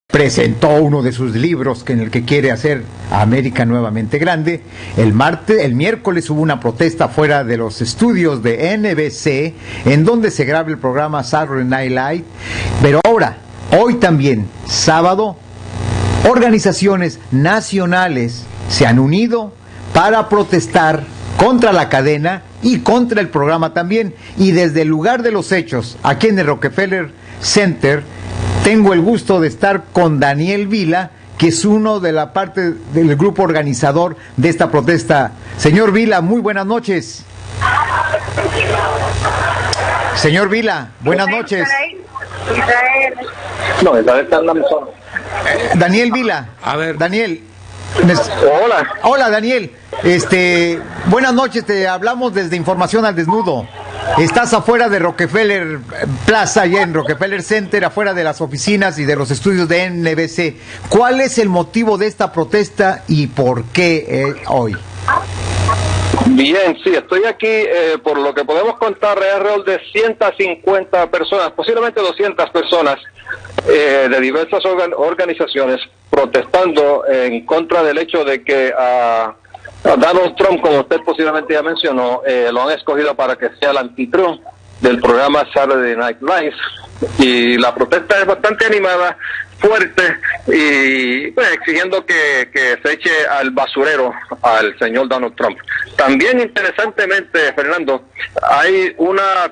presentó uno de sus libros en el que quiere hacer a América nuevamente grande. El miércoles hubo una protesta fuera de los estudios de NBC, en donde se graba el programa Saturday Night Live. Pero ahora, hoy también, sábado, organizaciones nacionales se han unido para protestar contra la cadena y contra el programa también. Y desde el lugar de los hechos, aquí en el Rockefeller Center, tengo el gusto de estar con Daniel Vila, que es uno de la parte del grupo organizador de esta protesta. Señor Vila, muy buenas noches. Señor Vila, buenas noches. No, Israel está en la mesona. Daniel Vila, a ver, Daniel. Hola. Hola, Daniel. Buenas noches, te hablamos desde Información al Desnudo. Estás afuera de Rockefeller Plaza, allá en Rockefeller Center, afuera de las oficinas y de los estudios de NBC. ¿Cuál es el motivo de esta protesta y por qué hoy? Bien, sí, estoy aquí, por lo que podemos contar, alrededor de 150 personas, posiblemente 200 personas, de diversas organizaciones, protestando en contra del hecho de que a Donald Trump, como usted posiblemente ya mencionó, lo han escogido para que sea el anfitrión del programa Saturday Night Live. Y la protesta es bastante animada, fuerte, y pues, exigiendo que se eche al basurero al señor Donald Trump. También, interesantemente, Fernando, hay una,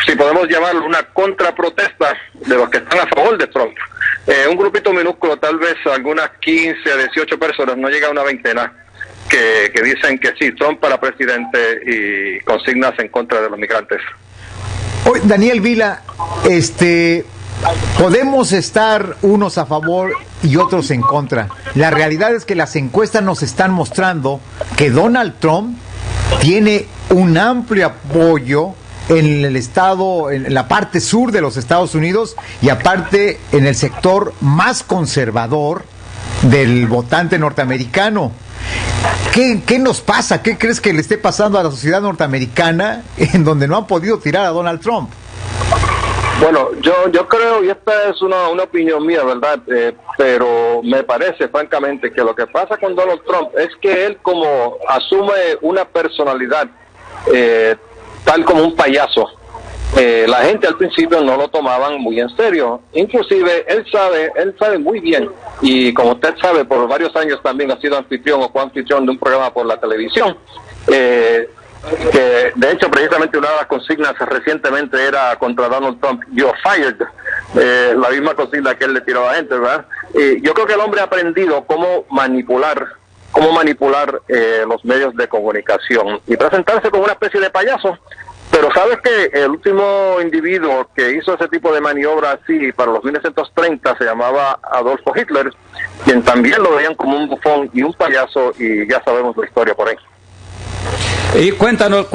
si podemos llamarlo, una contraprotesta de los que están a favor de Trump. Un grupito minúsculo, tal vez algunas 15 a 18 personas, no llega a una veintena, que dicen que sí, Trump para presidente y consignas en contra de los migrantes. Hoy, Daniel Vila, podemos estar unos a favor y otros en contra. La realidad es que las encuestas nos están mostrando que Donald Trump tiene un amplio apoyo en el estado, en la parte sur de los Estados Unidos, y aparte en el sector más conservador del votante norteamericano. ¿Qué nos pasa? ¿Qué crees que le esté pasando a la sociedad norteamericana en donde no han podido tirar a Donald Trump? Bueno, yo creo, y esta es una opinión mía, ¿verdad? Pero me parece, francamente, que lo que pasa con Donald Trump es que él, como asume una personalidad tal como un payaso, la gente al principio no lo tomaban muy en serio. Inclusive él sabe muy bien, y como usted sabe, por varios años también ha sido anfitrión o coanfitrión de un programa por la televisión, que de hecho precisamente una de las consignas recientemente era contra Donald Trump: "You're fired", la misma consigna que él le tiró a la gente, ¿verdad? Yo creo que el hombre ha aprendido cómo manipular los medios de comunicación y presentarse como una especie de payaso. Pero sabes que el último individuo que hizo ese tipo de maniobra así para los 1930 se llamaba Adolfo Hitler, quien también lo veían como un bufón y un payaso, y ya sabemos la historia por ahí. Y cuéntanos,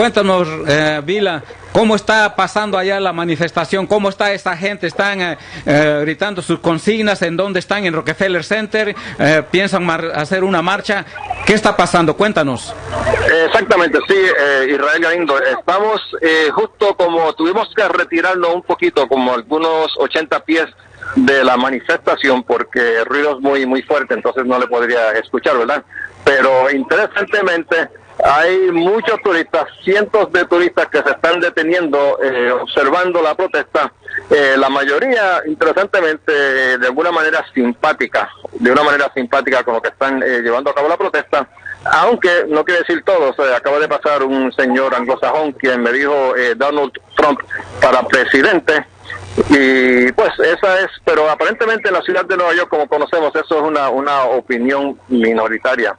Vila, ¿cómo está pasando allá la manifestación? ¿Cómo está esta gente? ¿Están gritando sus consignas? ¿En dónde están? ¿En Rockefeller Center? ¿Piensan hacer una marcha? ¿Qué está pasando? Cuéntanos. Exactamente, sí, Israel Galindo. Estamos justo como tuvimos que retirarnos un poquito, como algunos 80 pies de la manifestación, porque el ruido es muy fuerte, entonces no le podría escuchar, ¿verdad? Pero interesantemente, hay muchos turistas, cientos de turistas que se están deteniendo, observando la protesta. La mayoría, interesantemente, de alguna manera simpática con lo que están llevando a cabo la protesta. Aunque no quiere decir todo. Acaba de pasar un señor anglosajón quien me dijo Donald Trump para presidente. Y pues esa es, pero aparentemente en la ciudad de Nueva York, como conocemos, eso es una opinión minoritaria.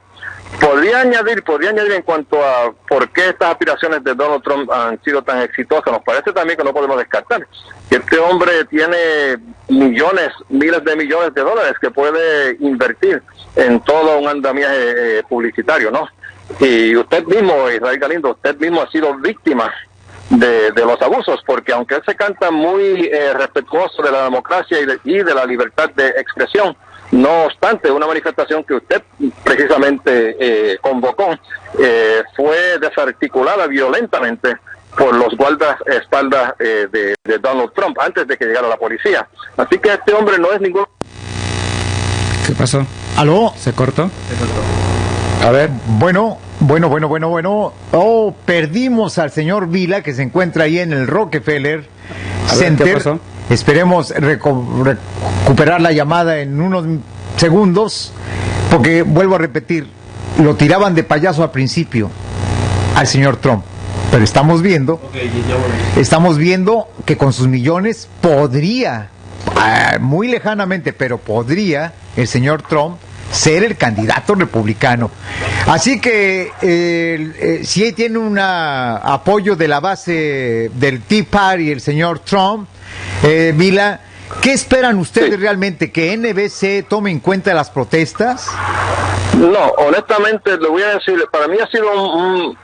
Podría añadir en cuanto a por qué estas aspiraciones de Donald Trump han sido tan exitosas. Nos parece también que no podemos descartar que este hombre tiene miles de millones de dólares que puede invertir en todo un andamiaje publicitario, ¿no? Y usted mismo, Israel Galindo, usted mismo ha sido víctima de los abusos, porque aunque él se canta muy respetuoso de la democracia y de la libertad de expresión, no obstante, una manifestación que usted precisamente convocó fue desarticulada violentamente por los guardaespaldas de Donald Trump antes de que llegara la policía. Así que este hombre no es ningún... ¿Qué pasó? ¿Aló? ¿Se cortó? A ver. Bueno. Oh, perdimos al señor Vila, que se encuentra ahí en el Rockefeller Center. ¿Qué pasó? Esperemos recuperar la llamada en unos segundos, porque vuelvo a repetir, lo tiraban de payaso al principio al señor Trump, pero estamos viendo que con sus millones podría, muy lejanamente, pero podría el señor Trump ser el candidato republicano. Así que si tiene un apoyo de la base del Tea Party el señor Trump, Vila, ¿qué esperan ustedes realmente? ¿Que NBC tome en cuenta las protestas? No, honestamente le voy a decir, para mí ha sido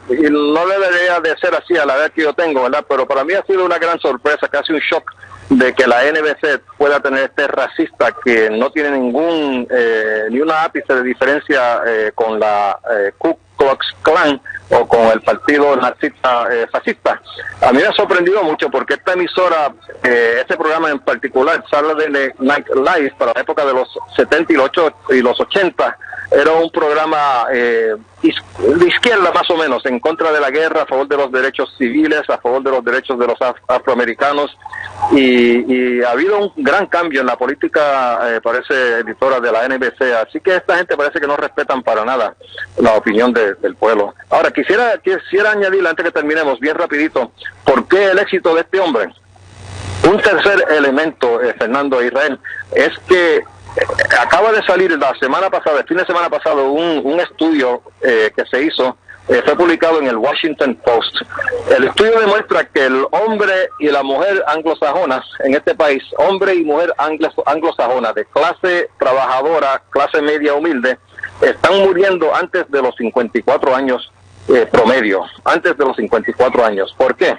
y no debería de ser así a la edad que yo tengo, ¿verdad? Pero para mí ha sido una gran sorpresa, casi un shock, de que la NBC pueda tener este racista que no tiene ni una ápice de diferencia con la Ku Klux Klan o con el partido nazista fascista. A mí me ha sorprendido mucho porque esta emisora, este programa en particular, Saturday Night Live, para la época de los 70 y los 80, era un programa de izquierda más o menos, en contra de la guerra, a favor de los derechos civiles, a favor de los derechos de los afroamericanos, y ha habido un gran cambio en la política, parece, editora de la NBC, así que esta gente parece que no respetan para nada la opinión del pueblo. Ahora, quisiera añadir, antes que terminemos, bien rapidito, ¿por qué el éxito de este hombre? Un tercer elemento, Fernando Israel, es que acaba de salir el fin de semana pasado, un estudio que se hizo, fue publicado en el Washington Post. El estudio demuestra que el hombre y la mujer anglosajonas en este país, hombre y mujer anglosajona de clase trabajadora, clase media humilde, están muriendo antes de los 54 años promedio, antes de los 54 años. ¿Por qué?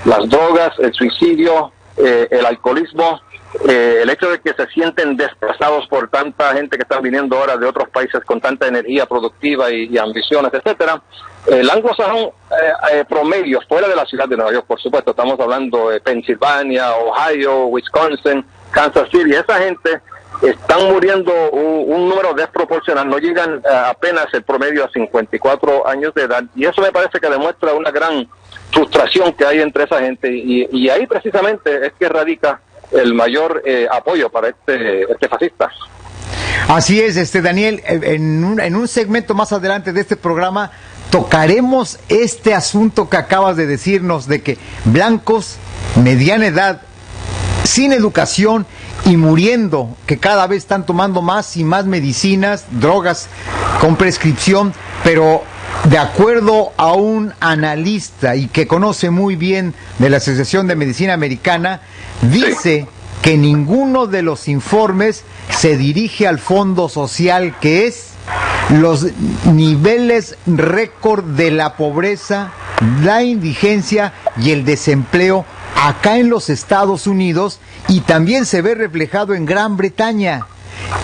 Las drogas, el suicidio, el alcoholismo, el hecho de que se sienten desplazados por tanta gente que están viniendo ahora de otros países con tanta energía productiva y ambiciones, etcétera. El anglosajón promedio, fuera de la ciudad de Nueva York, por supuesto, estamos hablando de Pensilvania, Ohio, Wisconsin, Kansas City, esa gente están muriendo un número desproporcional, no llegan apenas el promedio a 54 años de edad, y eso me parece que demuestra una gran frustración que hay entre esa gente, y ahí precisamente es que radica el mayor apoyo para este fascista. Así es, Daniel, en un segmento más adelante de este programa tocaremos este asunto que acabas de decirnos, de que blancos, mediana edad, sin educación y muriendo, que cada vez están tomando más y más medicinas, drogas con prescripción, pero de acuerdo a un analista y que conoce muy bien de la Asociación de Medicina Americana, dice que ninguno de los informes se dirige al fondo social, que es los niveles récord de la pobreza, la indigencia y el desempleo acá en los Estados Unidos, y también se ve reflejado en Gran Bretaña.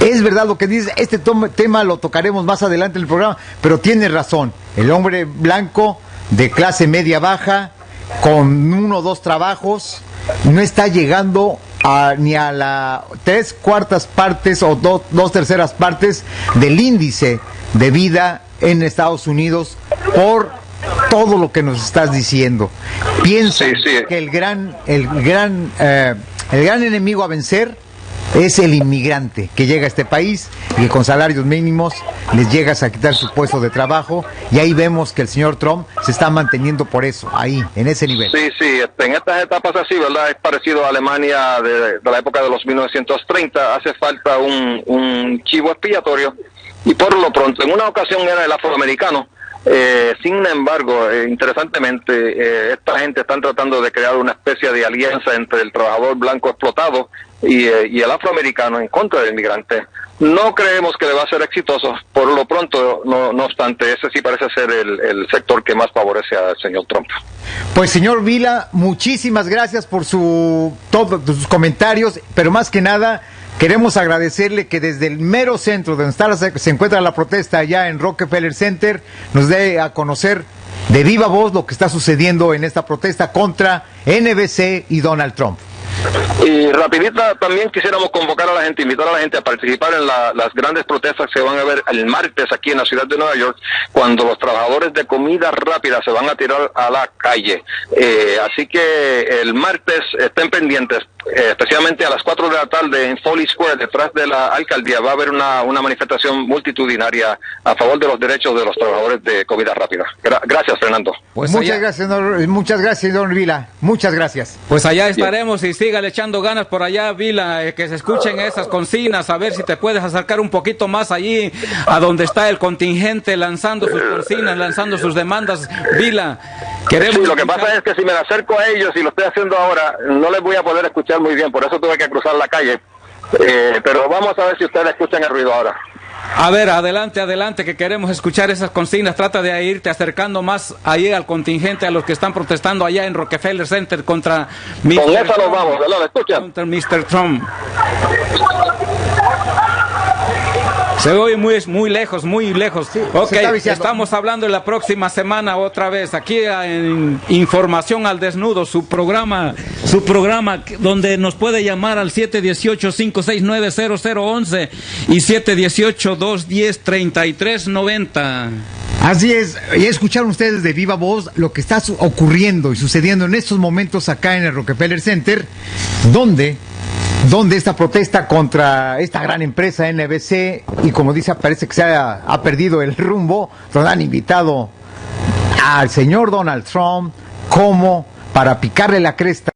Es verdad lo que dice, este tema lo tocaremos más adelante en el programa, pero tiene razón, el hombre blanco de clase media baja, con 1 o 2 trabajos, no está llegando ni a la 3/4 partes o 2/3 partes del índice de vida en Estados Unidos, por todo lo que nos estás diciendo. Piensa que el gran enemigo a vencer es el inmigrante que llega a este país y que con salarios mínimos les llegas a quitar su puesto de trabajo, y ahí vemos que el señor Trump se está manteniendo por eso, ahí, en ese nivel. Sí, en estas etapas así, ¿verdad? Es parecido a Alemania de la época de los 1930, hace falta un chivo expiatorio, y por lo pronto, en una ocasión era el afroamericano. Sin embargo, interesantemente, esta gente están tratando de crear una especie de alianza entre el trabajador blanco explotado y el afroamericano en contra del inmigrante. No creemos que va a ser exitoso, por lo pronto, no obstante, ese sí parece ser el sector que más favorece al señor Trump. Pues señor Vila, muchísimas gracias por todos sus comentarios, pero más que nada queremos agradecerle que desde el mero centro donde se encuentra la protesta allá en Rockefeller Center, nos dé a conocer de viva voz lo que está sucediendo en esta protesta contra NBC y Donald Trump. Y rapidita, también quisiéramos convocar a la gente, invitar a la gente a participar en las grandes protestas que se van a ver el martes aquí en la ciudad de Nueva York, cuando los trabajadores de comida rápida se van a tirar a la calle. Así que el martes estén pendientes, especialmente a las 4 de la tarde en Foley Square, detrás de la alcaldía, va a haber una manifestación multitudinaria a favor de los derechos de los trabajadores de comida rápida. Gracias, Fernando. Pues muchas gracias, don Vila. Muchas gracias. Pues allá estaremos y sígale echando ganas por allá, Vila, que se escuchen esas consignas, a ver si te puedes acercar un poquito más allí, a donde está el contingente lanzando sus consignas, lanzando sus demandas, Vila. Queremos Sí, lo que pasa es que si me acerco a ellos y lo estoy haciendo ahora, no les voy a poder escuchar muy bien, por eso tuve que cruzar la calle. Pero vamos a ver si ustedes escuchan el ruido ahora. A ver, adelante, adelante, que queremos escuchar esas consignas. Trata de irte acercando más ahí al contingente, a los que están protestando allá en Rockefeller Center contra Con esa nos vamos, ¿verdad? ¿Escuchan? Contra Mr. Trump. Se oye muy lejos, muy lejos. Sí, ok, estamos hablando la próxima semana otra vez, aquí en Información al Desnudo, su programa donde nos puede llamar al 718-569-0011 y 718-210-3390. Así es, ya escucharon ustedes de viva voz lo que está ocurriendo y sucediendo en estos momentos acá en el Rockefeller Center, donde esta protesta contra esta gran empresa NBC, y como dice, parece que ha perdido el rumbo, donde han invitado al señor Donald Trump como para picarle la cresta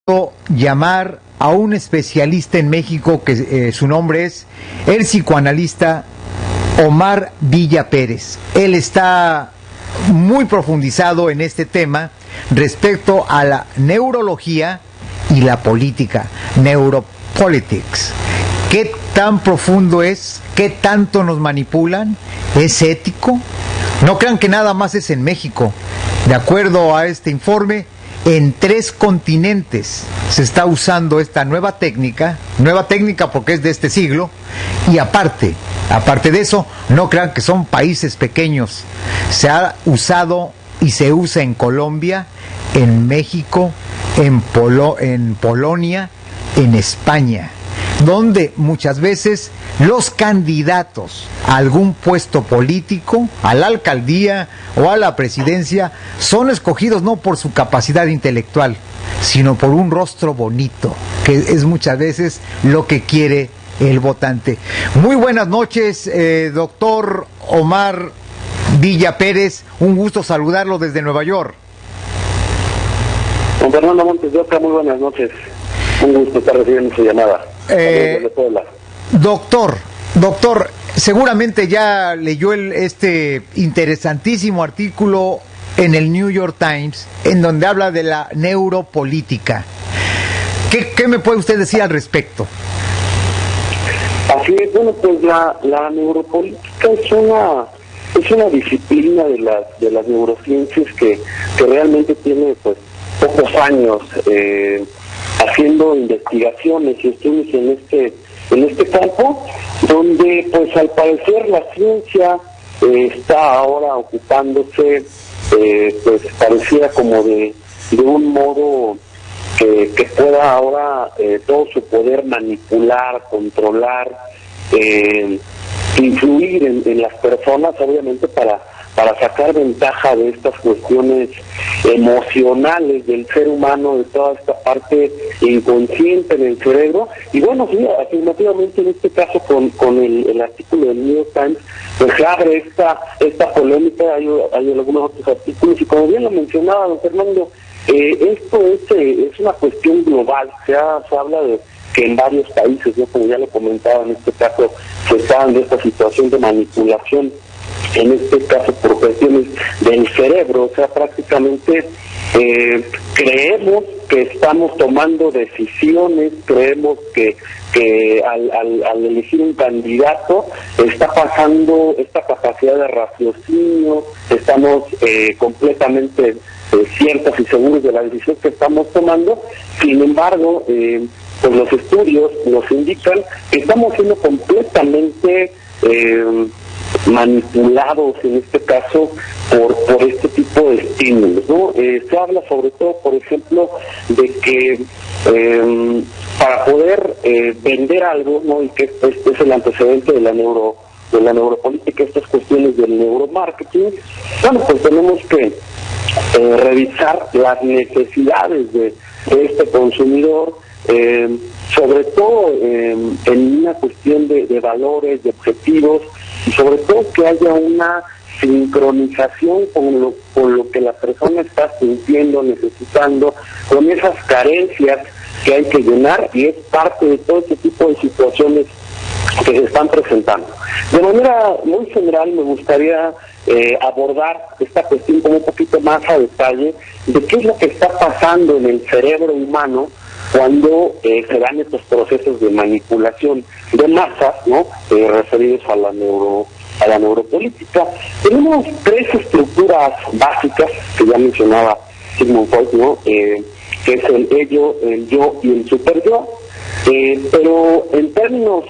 llamar a un especialista en México que su nombre es el psicoanalista Omar Villa Pérez. Él está muy profundizado en este tema respecto a la neurología y la política, neuropolitics. ¿Qué tan profundo es? ¿Qué tanto nos manipulan? ¿Es ético? No crean que nada más es en México. De acuerdo a este informe, en 3 continentes se está usando esta nueva técnica porque es de este siglo, y aparte de eso, no crean que son países pequeños. Se ha usado y se usa en Colombia, en México, en Polonia, en España, donde muchas veces los candidatos a algún puesto político, a la alcaldía o a la presidencia, son escogidos no por su capacidad intelectual, sino por un rostro bonito, que es muchas veces lo que quiere el votante. Muy buenas noches, doctor Omar Villa Pérez, un gusto saludarlo desde Nueva York. Don Fernando Montes de Oca, muy buenas noches. Un gusto estar recibiendo su llamada. Doctor, seguramente ya leyó este interesantísimo artículo en el New York Times, en donde habla de la neuropolítica. ¿Qué me puede usted decir al respecto? Así es, bueno, pues la neuropolítica es una disciplina de las neurociencias que realmente tiene pues pocos años haciendo investigaciones y estudios en este campo, donde pues al parecer la ciencia está ahora ocupándose pues pareciera como de un modo que pueda ahora todo su poder manipular, controlar, influir en las personas, obviamente para sacar ventaja de estas cuestiones emocionales del ser humano, de toda esta parte inconsciente del cerebro. Y bueno, sí, afirmativamente en este caso con el artículo del New York Times, pues se abre esta polémica. Hay algunos otros artículos, y como bien lo mencionaba don Fernando, esto es una cuestión global. Se habla de que en varios países, ¿no? Como ya lo comentaba, en este caso se está dando esta situación de manipulación, en este caso por cuestiones del cerebro. O sea, prácticamente creemos que estamos tomando decisiones, creemos que al elegir un candidato está pasando esta capacidad de raciocinio, estamos completamente ciertos y seguros de la decisión que estamos tomando. Sin embargo, pues los estudios nos indican que estamos siendo completamente manipulados, en este caso por este tipo de estímulos, ¿no? Se habla sobre todo, por ejemplo, de que para poder vender algo, ¿no? Y que este es el antecedente de la neuropolítica, estas cuestiones del neuromarketing. Bueno, pues tenemos que revisar las necesidades de este consumidor, sobre todo en una cuestión de valores, de objetivos, y sobre todo que haya una sincronización con lo que la persona está sintiendo, necesitando, con esas carencias que hay que llenar, y es parte de todo este tipo de situaciones que se están presentando. De manera muy general me gustaría abordar esta cuestión como un poquito más a detalle de qué es lo que está pasando en el cerebro humano cuando se dan estos procesos de manipulación de masas, ¿no? Referidos a la neuropolítica. Tenemos 3 estructuras básicas que ya mencionaba Sigmund Freud, ¿no? Que es el ello, el yo y el superyo. Pero en términos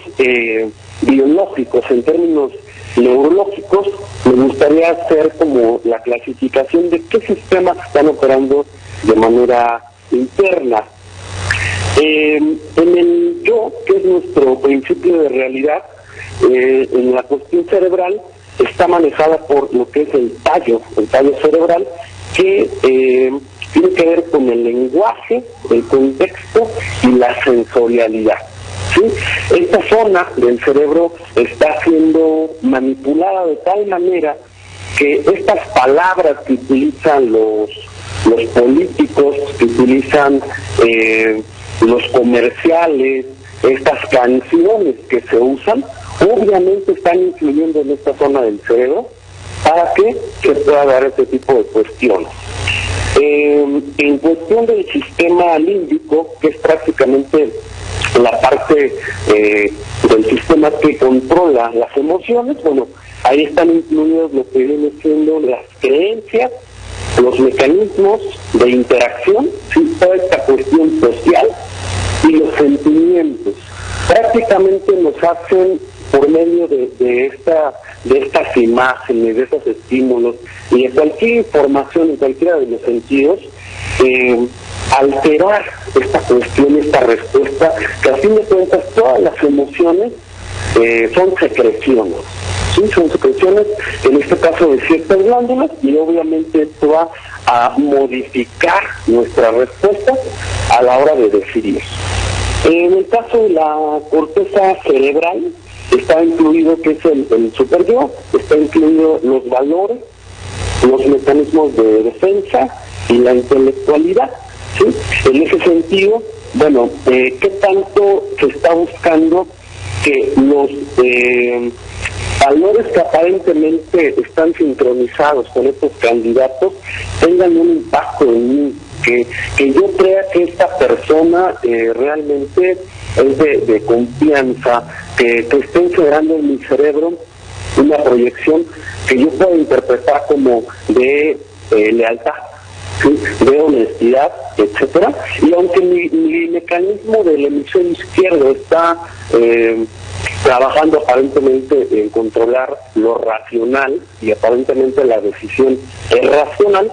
biológicos, en términos neurológicos, me gustaría hacer como la clasificación de qué sistemas están operando de manera interna. En el yo, que es nuestro principio de realidad, en la cuestión cerebral está manejada por lo que es el tallo cerebral, que tiene que ver con el lenguaje, el contexto y la sensorialidad. ¿Sí? Esta zona del cerebro está siendo manipulada de tal manera que estas palabras que utilizan los los políticos que utilizan los comerciales, estas canciones que se usan, obviamente están influyendo en esta zona del cerebro para que se pueda dar este tipo de cuestiones. En cuestión del sistema límbico, que es prácticamente la parte del sistema que controla las emociones, bueno, ahí están incluidos lo que viene siendo las creencias, los mecanismos de interacción, ¿sí? Toda esta cuestión social y los sentimientos. Prácticamente nos hacen, por medio de estas imágenes, de estos estímulos y de cualquier información en cualquiera de los sentidos, alterar esta cuestión, esta respuesta, que a fin de cuentas todas las emociones son secreciones. Sí, son secreciones, en este caso de ciertas glándulas, y obviamente esto va a modificar nuestra respuesta a la hora de decidir. En el caso de la corteza cerebral, está incluido que es el superyo, está incluido los valores, los mecanismos de defensa y la intelectualidad. ¿Sí? En ese sentido, bueno, ¿qué tanto se está buscando que los valores que aparentemente están sincronizados con estos candidatos tengan un impacto en mí? Que yo crea que esta persona realmente es de confianza, que esté generando en mi cerebro una proyección que yo pueda interpretar como de lealtad, ¿sí? De honestidad, etcétera. Y aunque mi mecanismo del hemisferio izquierdo está trabajando aparentemente en controlar lo racional y aparentemente la decisión es racional,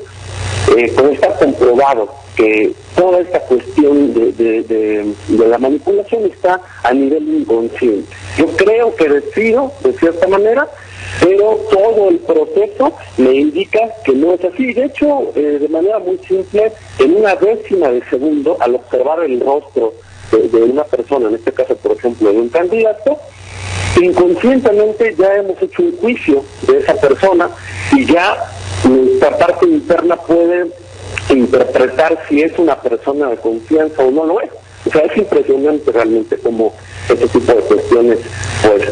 como está comprobado que toda esta cuestión de la manipulación está a nivel inconsciente. Yo creo que decido de cierta manera, pero todo el proceso me indica que no es así. De hecho, de manera muy simple, en una décima de segundo, al observar el rostro de una persona, en este caso, por ejemplo, de un candidato, inconscientemente ya hemos hecho un juicio de esa persona y ya nuestra parte interna puede interpretar si es una persona de confianza o no lo es. O sea, es impresionante realmente cómo este tipo de cuestiones pues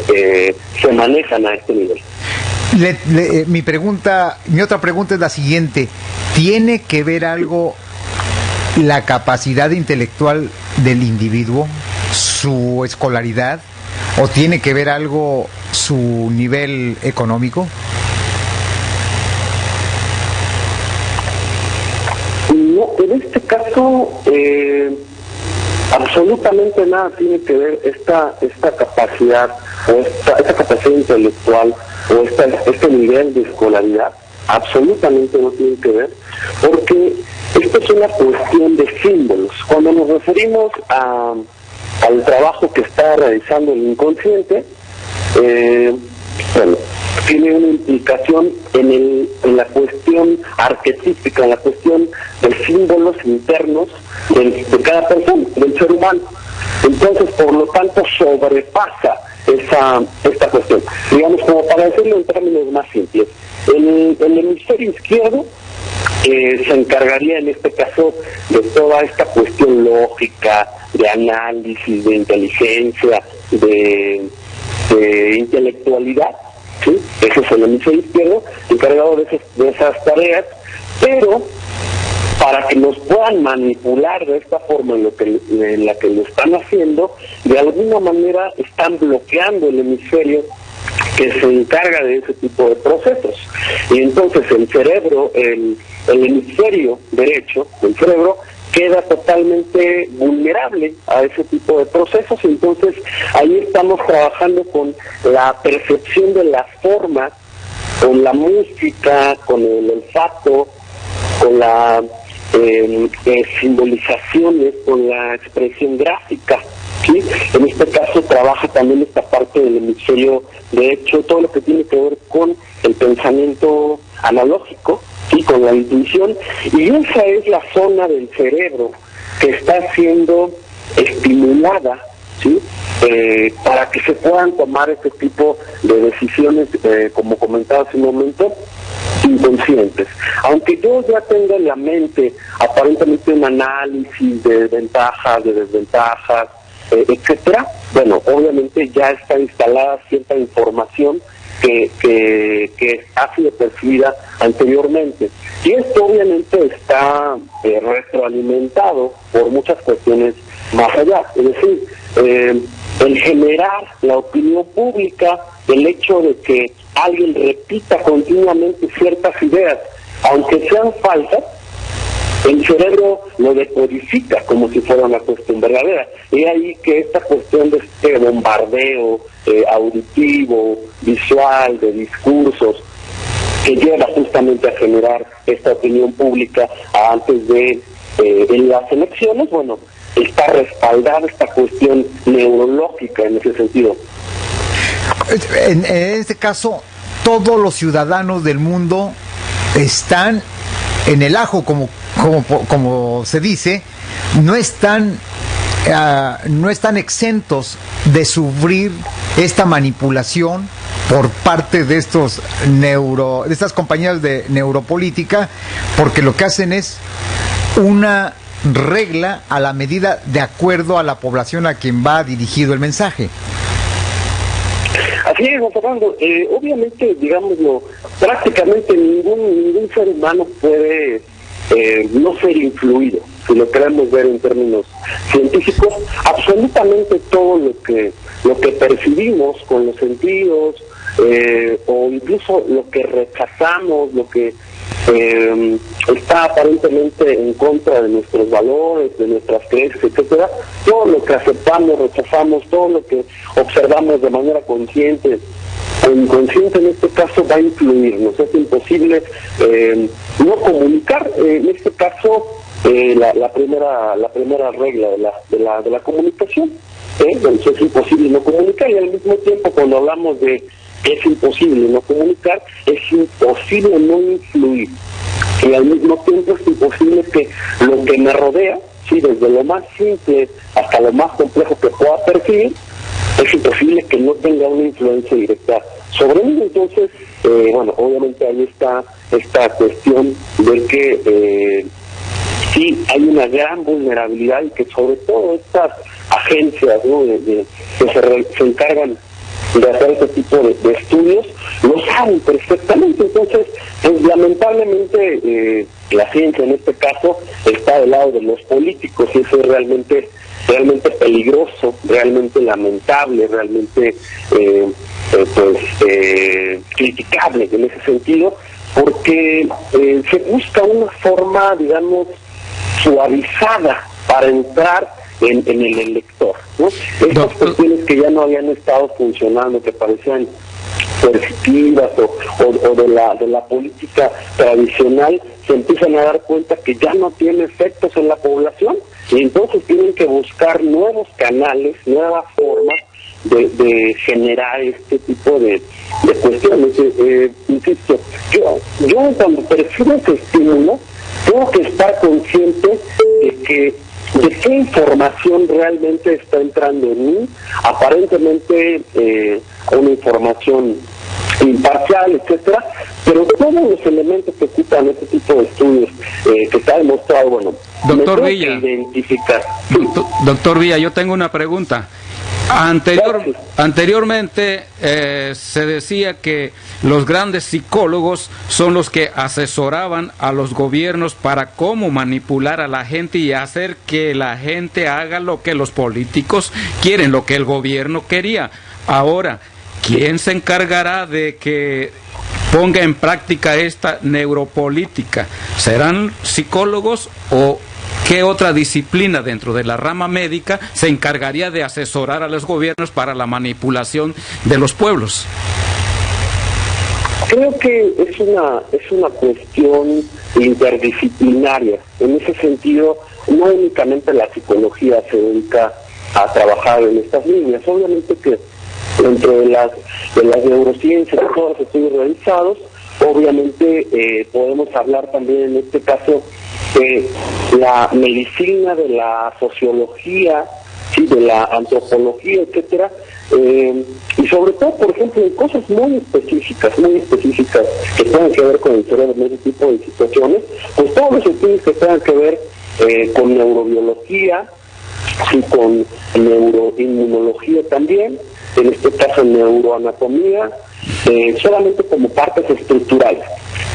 se manejan a este nivel. Mi otra pregunta es la siguiente: ¿tiene que ver algo la capacidad intelectual del individuo, su escolaridad, o tiene que ver algo su nivel económico? No, en este caso absolutamente nada tiene que ver esta capacidad o esta capacidad intelectual o este nivel de escolaridad. Absolutamente no tiene que ver, porque esto es una cuestión de símbolos. Cuando nos referimos al trabajo que está realizando el inconsciente, bueno, tiene una implicación en la cuestión arquetípica, en la cuestión de símbolos internos de cada persona, del ser humano. Entonces, por lo tanto, sobrepasa esta cuestión. Digamos, como para decirlo en términos más simples, el hemisferio izquierdo se encargaría en este caso de toda esta cuestión lógica, de análisis, de inteligencia, de intelectualidad, ¿sí? Ese es el hemisferio izquierdo encargado de esas tareas, pero para que nos puedan manipular de esta forma en la que lo están haciendo, de alguna manera están bloqueando el hemisferio que se encarga de ese tipo de procesos. Y entonces el cerebro, el hemisferio derecho del cerebro, queda totalmente vulnerable a ese tipo de procesos. Entonces ahí estamos trabajando con la percepción de la forma, con la música, con el olfato, con la simbolizaciones, con la expresión gráfica, ¿sí? En este caso trabaja también esta parte del hemisferio derecho, todo lo que tiene que ver con el pensamiento analógico, ¿sí? Con la intuición, y esa es la zona del cerebro que está siendo estimulada, ¿sí? Para que se puedan tomar este tipo de decisiones, como comentaba hace un momento, inconscientes. Aunque yo ya tenga en la mente aparentemente un análisis de ventajas, de desventajas, etcétera, bueno, obviamente ya está instalada cierta información que ha sido percibida anteriormente. Y esto obviamente está retroalimentado por muchas cuestiones más allá. Es decir, el generar la opinión pública, el hecho de que alguien repita continuamente ciertas ideas, aunque sean falsas, el cerebro lo decodifica como si fuera una cuestión verdadera. Y ahí que esta cuestión de este bombardeo auditivo, visual, de discursos, que lleva justamente a generar esta opinión pública antes de en las elecciones, bueno, está respaldada esta cuestión neurológica en ese sentido. En este caso, todos los ciudadanos del mundo están en el ajo, como se dice, no están exentos de sufrir esta manipulación por parte de de estas compañías de neuropolítica, porque lo que hacen es una regla a la medida de acuerdo a la población a quien va dirigido el mensaje. Así es, Juan Fernando. Obviamente, digámoslo, prácticamente ningún ser humano puede no ser influido, si lo queremos ver en términos científicos. Absolutamente todo lo que percibimos con los sentidos, o incluso lo que rechazamos, lo que está aparentemente en contra de nuestros valores, de nuestras creencias, etcétera, todo lo que aceptamos, rechazamos, todo lo que observamos de manera consciente o inconsciente, en este caso, va a influirnos. Es imposible no comunicar. En este caso, la primera regla de la comunicación, entonces es imposible no comunicar. Y al mismo tiempo, cuando hablamos de es imposible no comunicar, es imposible no influir. Y al mismo tiempo es imposible que lo que me rodea, sí, desde lo más simple hasta lo más complejo que pueda percibir, es imposible que no tenga una influencia directa sobre mí. Entonces, bueno, obviamente ahí está esta cuestión de que sí hay una gran vulnerabilidad, y que sobre todo estas agencias, ¿no?, que se encargan de hacer este tipo de estudios, lo saben perfectamente. Entonces, pues lamentablemente la ciencia en este caso está del lado de los políticos, y eso es realmente peligroso, realmente lamentable, realmente criticable en ese sentido, porque se busca una forma, digamos, suavizada para entrar en el elector, ¿no? Estas cuestiones que ya no habían estado funcionando, que parecían coercitivas o de la política tradicional, se empiezan a dar cuenta que ya no tiene efectos en la población, y entonces tienen que buscar nuevos canales, nuevas formas de generar este tipo de cuestiones. Insisto, yo cuando percibo ese estímulo, tengo que estar consciente de qué información realmente está entrando en mí, aparentemente una información imparcial, etcétera, pero todos los elementos que ocupan este tipo de estudios que se ha demostrado, bueno, doctor Villa, identificar. Doctor Villa, yo tengo una pregunta. Anteriormente se decía que los grandes psicólogos son los que asesoraban a los gobiernos para cómo manipular a la gente y hacer que la gente haga lo que los políticos quieren, lo que el gobierno quería. Ahora, ¿quién se encargará de que ponga en práctica esta neuropolítica? ¿Serán psicólogos o qué otra disciplina dentro de la rama médica se encargaría de asesorar a los gobiernos para la manipulación de los pueblos? Creo que es una cuestión interdisciplinaria. En ese sentido, no únicamente la psicología se dedica a trabajar en estas líneas. Obviamente que dentro de las neurociencias y todos los estudios realizados, obviamente podemos hablar también en este caso de la medicina, de la sociología, sí, de la antropología, etcétera, y sobre todo, por ejemplo, en cosas muy específicas que tengan que ver con el cerebro en ese tipo de situaciones, pues todos los estudios que tengan que ver con neurobiología y con neuroinmunología también, en este caso neuroanatomía, solamente como partes estructurales.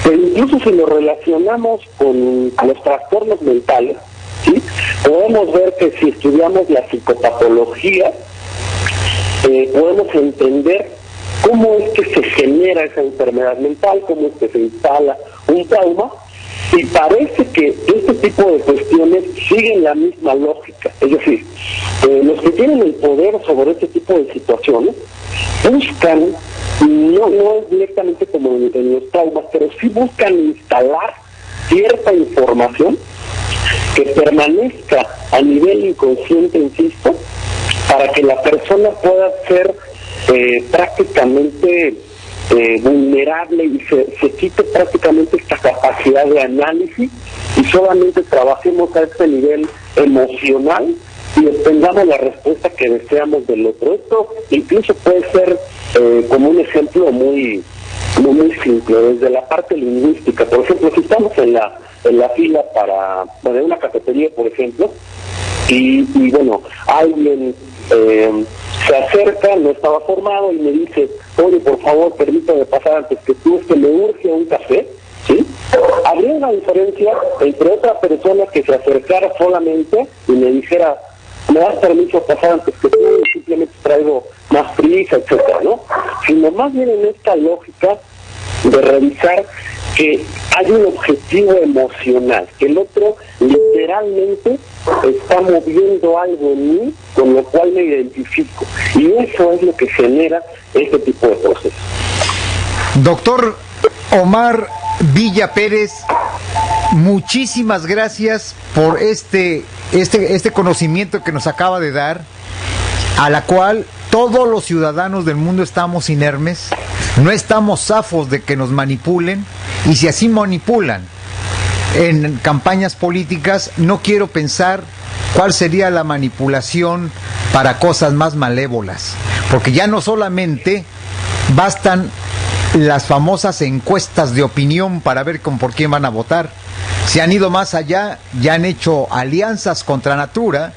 Pero incluso si lo relacionamos con los trastornos mentales, ¿sí?, podemos ver que si estudiamos la psicopatología, podemos entender cómo es que se genera esa enfermedad mental, cómo es que se instala un trauma, y parece que este tipo de cuestiones siguen la misma lógica. Es decir, los que tienen el poder sobre este tipo de situaciones buscan, no es directamente como en los traumas, pero sí buscan instalar cierta información que permanezca a nivel inconsciente, insisto, para que la persona pueda ser prácticamente vulnerable y se quite prácticamente esta capacidad de análisis y solamente trabajemos a este nivel emocional y obtengamos la respuesta que deseamos del otro. Esto incluso puede ser como un ejemplo muy simple, desde la parte lingüística. Por ejemplo, si estamos en la fila para una cafetería, por ejemplo, y bueno, alguien se acerca, no estaba formado, y me dice: oye, por favor, permítame pasar antes que tú, es que me urge un café, ¿sí? Habría una diferencia entre otra persona que se acercara solamente y me dijera: me das permiso pasar antes que tú, y simplemente traigo más prisa, etcétera, ¿no? Sino más bien en esta lógica de revisar que hay un objetivo emocional, que el otro literalmente está moviendo algo en mí, con lo cual me identifico. Y eso es lo que genera este tipo de procesos. Doctor Omar Villa Pérez, muchísimas gracias por este conocimiento que nos acaba de dar, a la cual todos los ciudadanos del mundo estamos inermes, no estamos zafos de que nos manipulen, y si así manipulan en campañas políticas, no quiero pensar cuál sería la manipulación para cosas más malévolas, porque ya no solamente bastan las famosas encuestas de opinión para ver por quién van a votar, se han ido más allá, ya han hecho alianzas contra natura,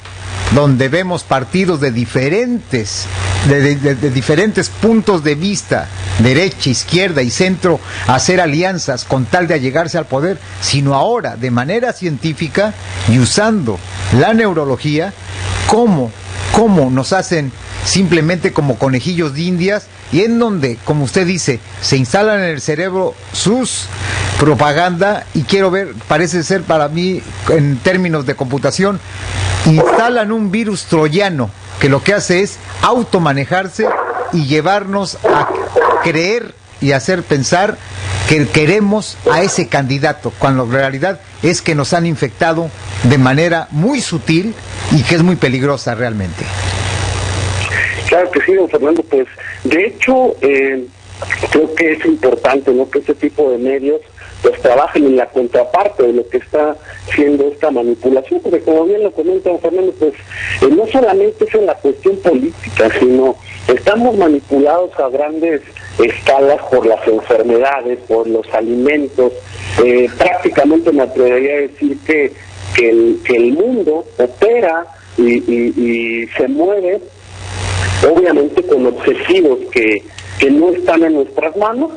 donde vemos partidos de diferentes puntos de vista, derecha, izquierda y centro, hacer alianzas con tal de allegarse al poder, sino ahora de manera científica y usando la neurología, cómo nos hacen simplemente como conejillos de indias, y en donde, como usted dice, se instalan en el cerebro sus propaganda, y quiero ver, parece ser para mí, en términos de computación, instalan un virus troyano que lo que hace es automanejarse y llevarnos a creer y hacer pensar que queremos a ese candidato, cuando la realidad es que nos han infectado de manera muy sutil y que es muy peligrosa realmente. Claro que sí, don Fernando, pues de hecho creo que es importante, ¿no?, que este tipo de medios pues trabajen en la contraparte de lo que está siendo esta manipulación, porque como bien lo comenta don Fernando, pues no solamente es en la cuestión política, sino estamos manipulados a grandes escalas por las enfermedades, por los alimentos. Prácticamente me atrevería a decir que el mundo opera y se mueve obviamente con objetivos que no están en nuestras manos,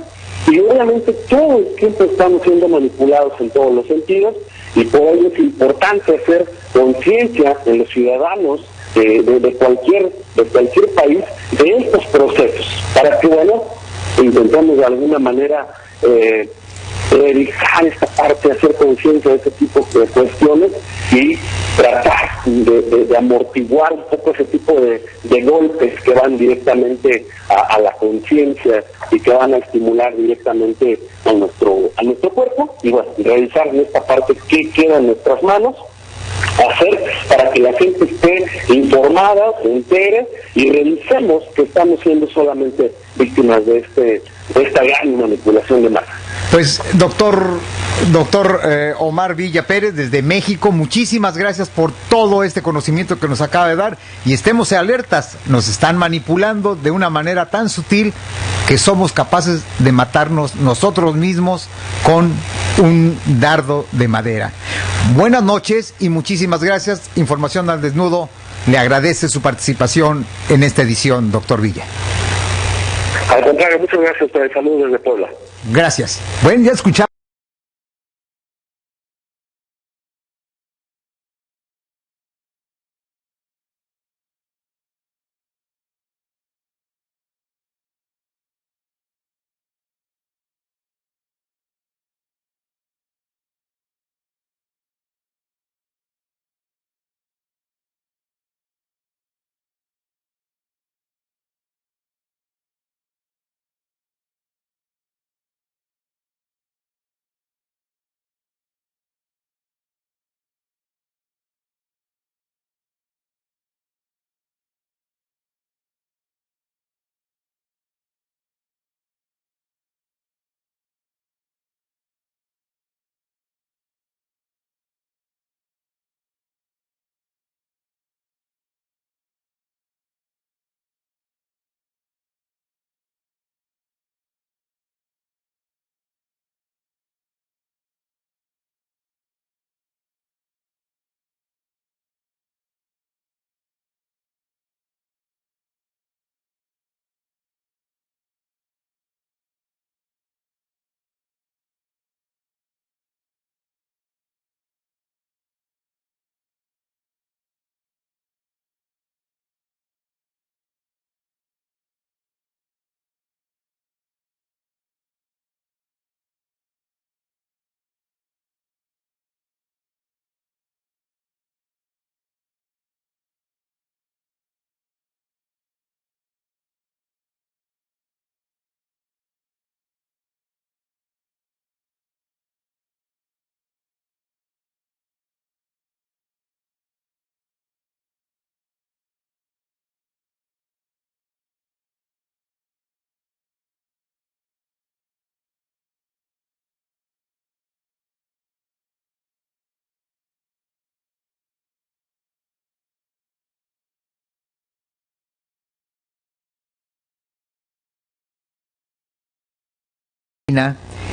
y obviamente todo el tiempo estamos siendo manipulados en todos los sentidos, y por ello es importante hacer conciencia en los ciudadanos de cualquier país de estos procesos, para que, bueno, intentemos de alguna manera revisar esta parte, hacer conciencia de este tipo de cuestiones y tratar de amortiguar un poco ese tipo de golpes que van directamente a la conciencia y que van a estimular directamente a nuestro cuerpo, y bueno, revisar en esta parte qué queda en nuestras manos, hacer para que la gente esté informada, se entere, y revisemos que estamos siendo solamente víctimas de esta gran manipulación de masas. Pues, doctor Doctor Omar Villa Pérez, desde México, muchísimas gracias por todo este conocimiento que nos acaba de dar, y estemos alertas, nos están manipulando de una manera tan sutil que somos capaces de matarnos nosotros mismos con un dardo de madera. Buenas noches y muchísimas gracias. Información al Desnudo le agradece su participación en esta edición, doctor Villa. Al contrario, muchas gracias por el saludo desde Puebla. Gracias. Bueno, ya escuchamos.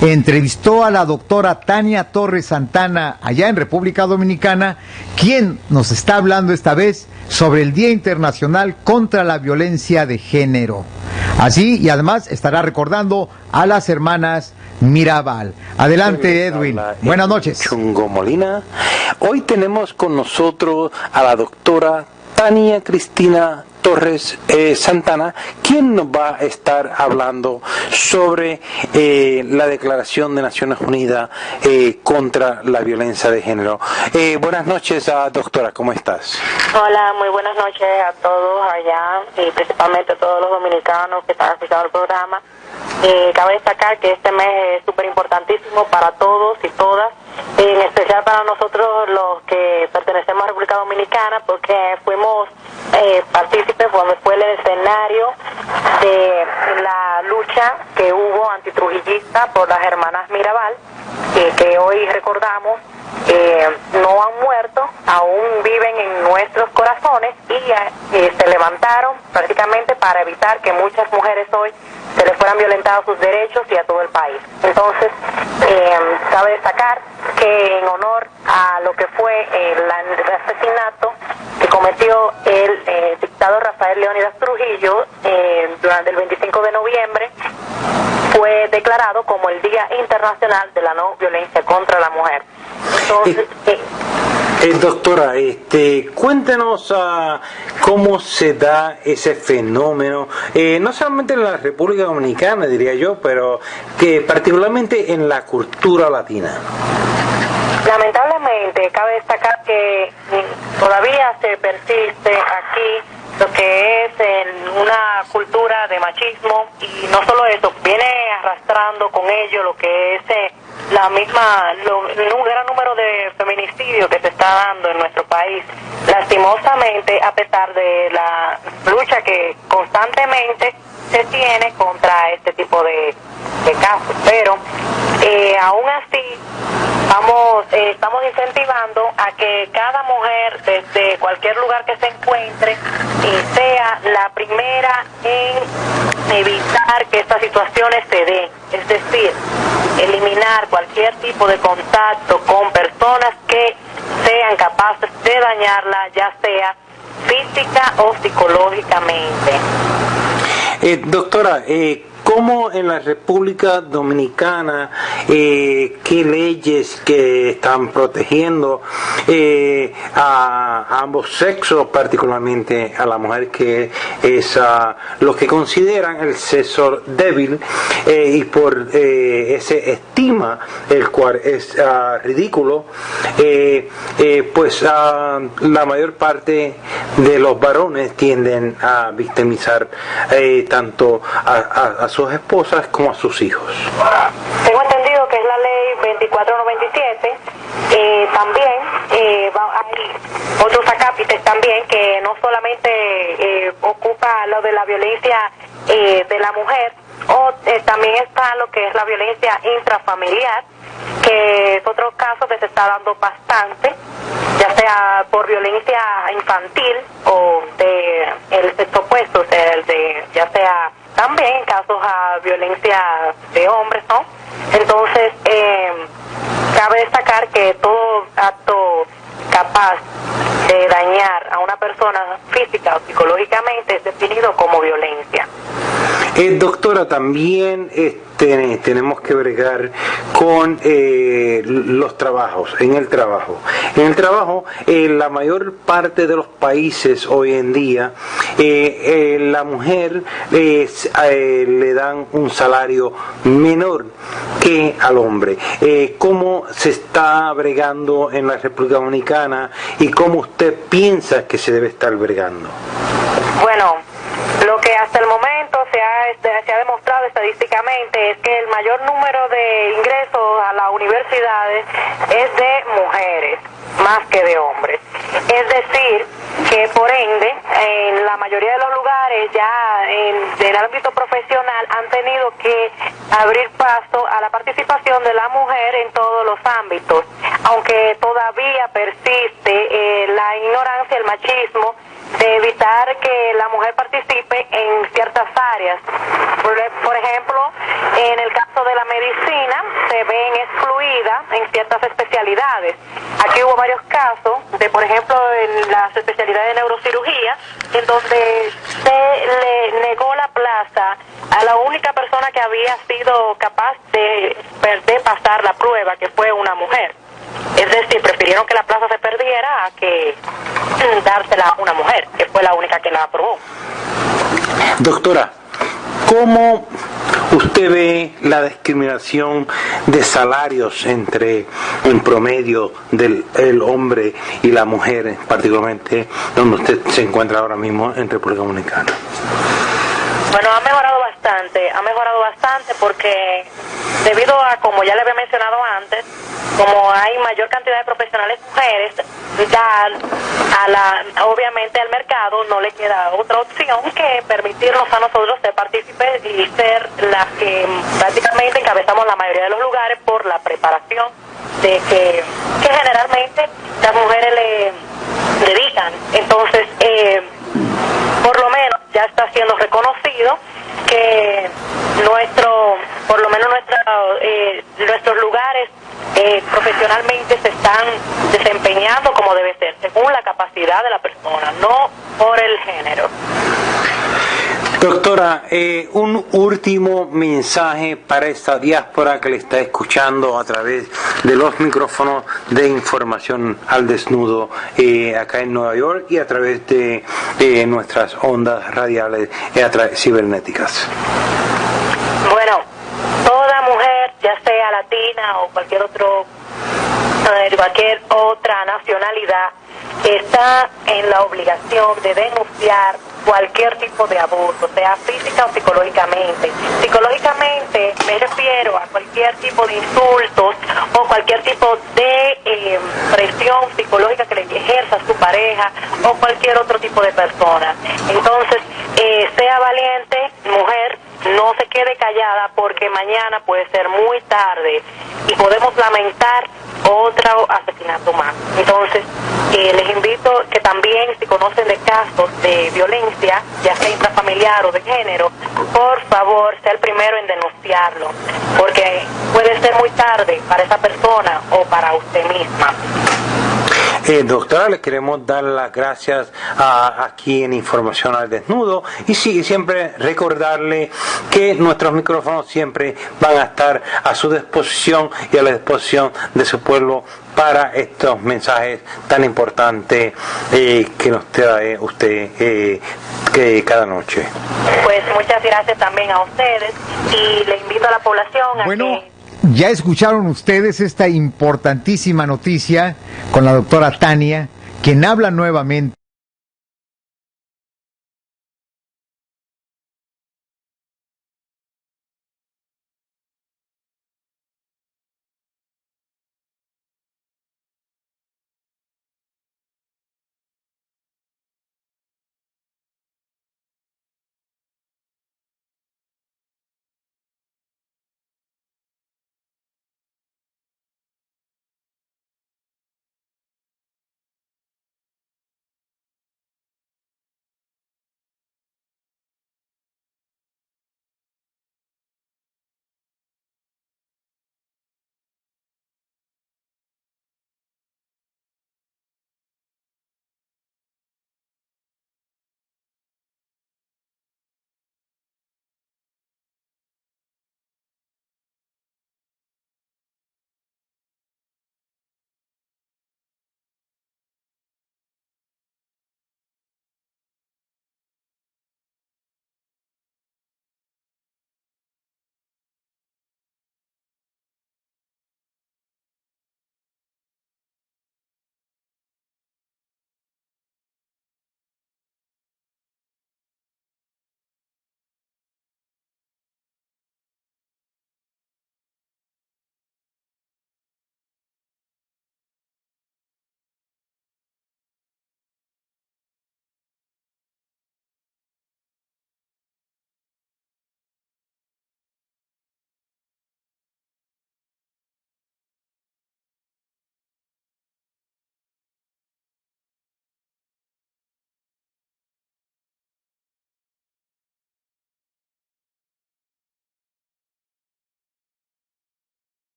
Entrevistó a la doctora Tania Torres Santana allá en República Dominicana, quien nos está hablando esta vez sobre el Día Internacional contra la Violencia de Género. Así, y además estará recordando a las hermanas Mirabal. Adelante, Edwin. Buenas noches. Chungo Molina. Hoy tenemos con nosotros a la doctora Tania Cristina Torres Santana, quien nos va a estar hablando sobre la Declaración de Naciones Unidas contra la violencia de género. Buenas noches, doctora, ¿cómo estás? Hola, muy buenas noches a todos allá y principalmente a todos los dominicanos que están escuchando el programa. Cabe destacar que este mes es súper importantísimo para todos y todas, en especial para nosotros los que pertenecemos a República Dominicana, porque fuimos partícipes cuando fue el escenario de la lucha que hubo antitrujillista por las hermanas Mirabal, que hoy recordamos. No han muerto, aún viven en nuestros corazones y se levantaron prácticamente para evitar que muchas mujeres hoy se les fueran violentados sus derechos y a todo el país. Entonces, cabe destacar que en honor a lo que fue el asesinato que cometió el dictador Rafael Leónidas Trujillo durante el 25 de noviembre, fue declarado como el Día Internacional de la No Violencia contra la Mujer. Entonces, doctora, cuéntenos cómo se da ese fenómeno, no solamente en la República Dominicana, diría yo, pero que particularmente en la cultura latina. Lamentablemente, cabe destacar que todavía se persiste aquí lo que es en una cultura de machismo, y no solo eso, viene arrastrando con ello lo que es un gran número de feminicidios que se está dando en nuestro país, lastimosamente, a pesar de la lucha que constantemente se tiene contra este tipo de casos. Pero aún así estamos incentivando a que cada mujer desde cualquier lugar que se encuentre sea la primera en evitar que estas situaciones se den, es decir, eliminar cualquier tipo de contacto con personas que sean capaces de dañarla, ya sea física o psicológicamente. Doctora, ¿cómo en la República Dominicana, qué leyes que están protegiendo a ambos sexos, particularmente a la mujer, que es lo que consideran el sexo débil, y por ese estima, el cual es ridículo, pues la mayor parte de los varones tienden a victimizar tanto a sus esposas como a sus hijos? Tengo entendido que es la ley 2497. También hay otros acápites también que no solamente ocupa lo de la violencia de la mujer, también está lo que es la violencia intrafamiliar, que es otro caso que se está dando bastante, ya sea por violencia infantil o de el sexo opuesto, o sea, ya sea también casos a violencia de hombres, ¿no? Entonces, cabe destacar que todo acto capaz de dañar a una persona física o psicológicamente es definido como violencia. Doctora, también tenemos que bregar con los trabajos, en el trabajo. En el trabajo, la mayor parte de los países hoy en día, la mujer le dan un salario menor que al hombre. ¿Cómo se está bregando en la República Dominicana y cómo usted piensa que se debe estar bregando? Bueno, lo que hasta el momento se ha demostrado estadísticamente es que el mayor número de ingresos a las universidades es de mujeres más que de hombres. Es decir, que por ende, en la mayoría de los lugares ya en el ámbito profesional han tenido que abrir paso a la participación de la mujer en todos los ámbitos, aunque todavía persiste la ignorancia, el machismo, de evitar que la mujer participe en ciertas áreas. Por ejemplo, en el caso de la medicina se ven excluidas en ciertas especialidades. Aquí hubo varios casos de, por ejemplo, en las especialidades de neurocirugía, en donde se le negó la plaza a la única persona que había sido capaz de pasar la prueba, que fue una mujer. Es decir, prefirieron que la plaza se perdiera a que dársela a una mujer, que fue la única que la aprobó. Doctora, ¿cómo usted ve la discriminación de salarios en promedio del hombre y la mujer, particularmente donde usted se encuentra ahora mismo en República Dominicana? Bueno, ha mejorado bastante porque debido a, como ya le había mencionado antes, como hay mayor cantidad de profesionales mujeres, ya obviamente al mercado no le queda otra opción que permitirnos a nosotros ser partícipes y ser las que prácticamente encabezamos la mayoría de los lugares por la preparación de que generalmente las mujeres le dedican. Entonces, por lo menos ya está siendo reconocido que nuestros lugares profesionalmente se están desempeñando como debe ser, según la capacidad de la persona, no por el género. Doctora, un último mensaje para esta diáspora que le está escuchando a través de los micrófonos de Información al Desnudo acá en Nueva York y a través de nuestras ondas radiales cibernéticas. Bueno, toda mujer, ya sea latina o cualquier otro de cualquier otra nacionalidad está en la obligación de denunciar cualquier tipo de abuso, sea física o psicológicamente. Psicológicamente me refiero a cualquier tipo de insultos o cualquier tipo de presión psicológica que le ejerza su pareja o cualquier otro tipo de persona. Entonces, sea valiente, mujer, no se quede callada porque mañana puede ser muy tarde y podemos lamentar otro asesinato más. Entonces, les invito que también, si conocen de casos de violencia, ya sea intrafamiliar o de género, por favor, sea el primero en denunciarlo, porque puede ser muy tarde para esa persona o para usted misma. Doctora, le queremos dar las gracias aquí en Información al Desnudo y sí, siempre recordarle que nuestros micrófonos siempre van a estar a su disposición y a la disposición de su pueblo para estos mensajes tan importantes que nos trae usted cada noche. Pues muchas gracias también a ustedes y le invito a la población a que... Ya escucharon ustedes esta importantísima noticia con la doctora Tania, quien habla nuevamente.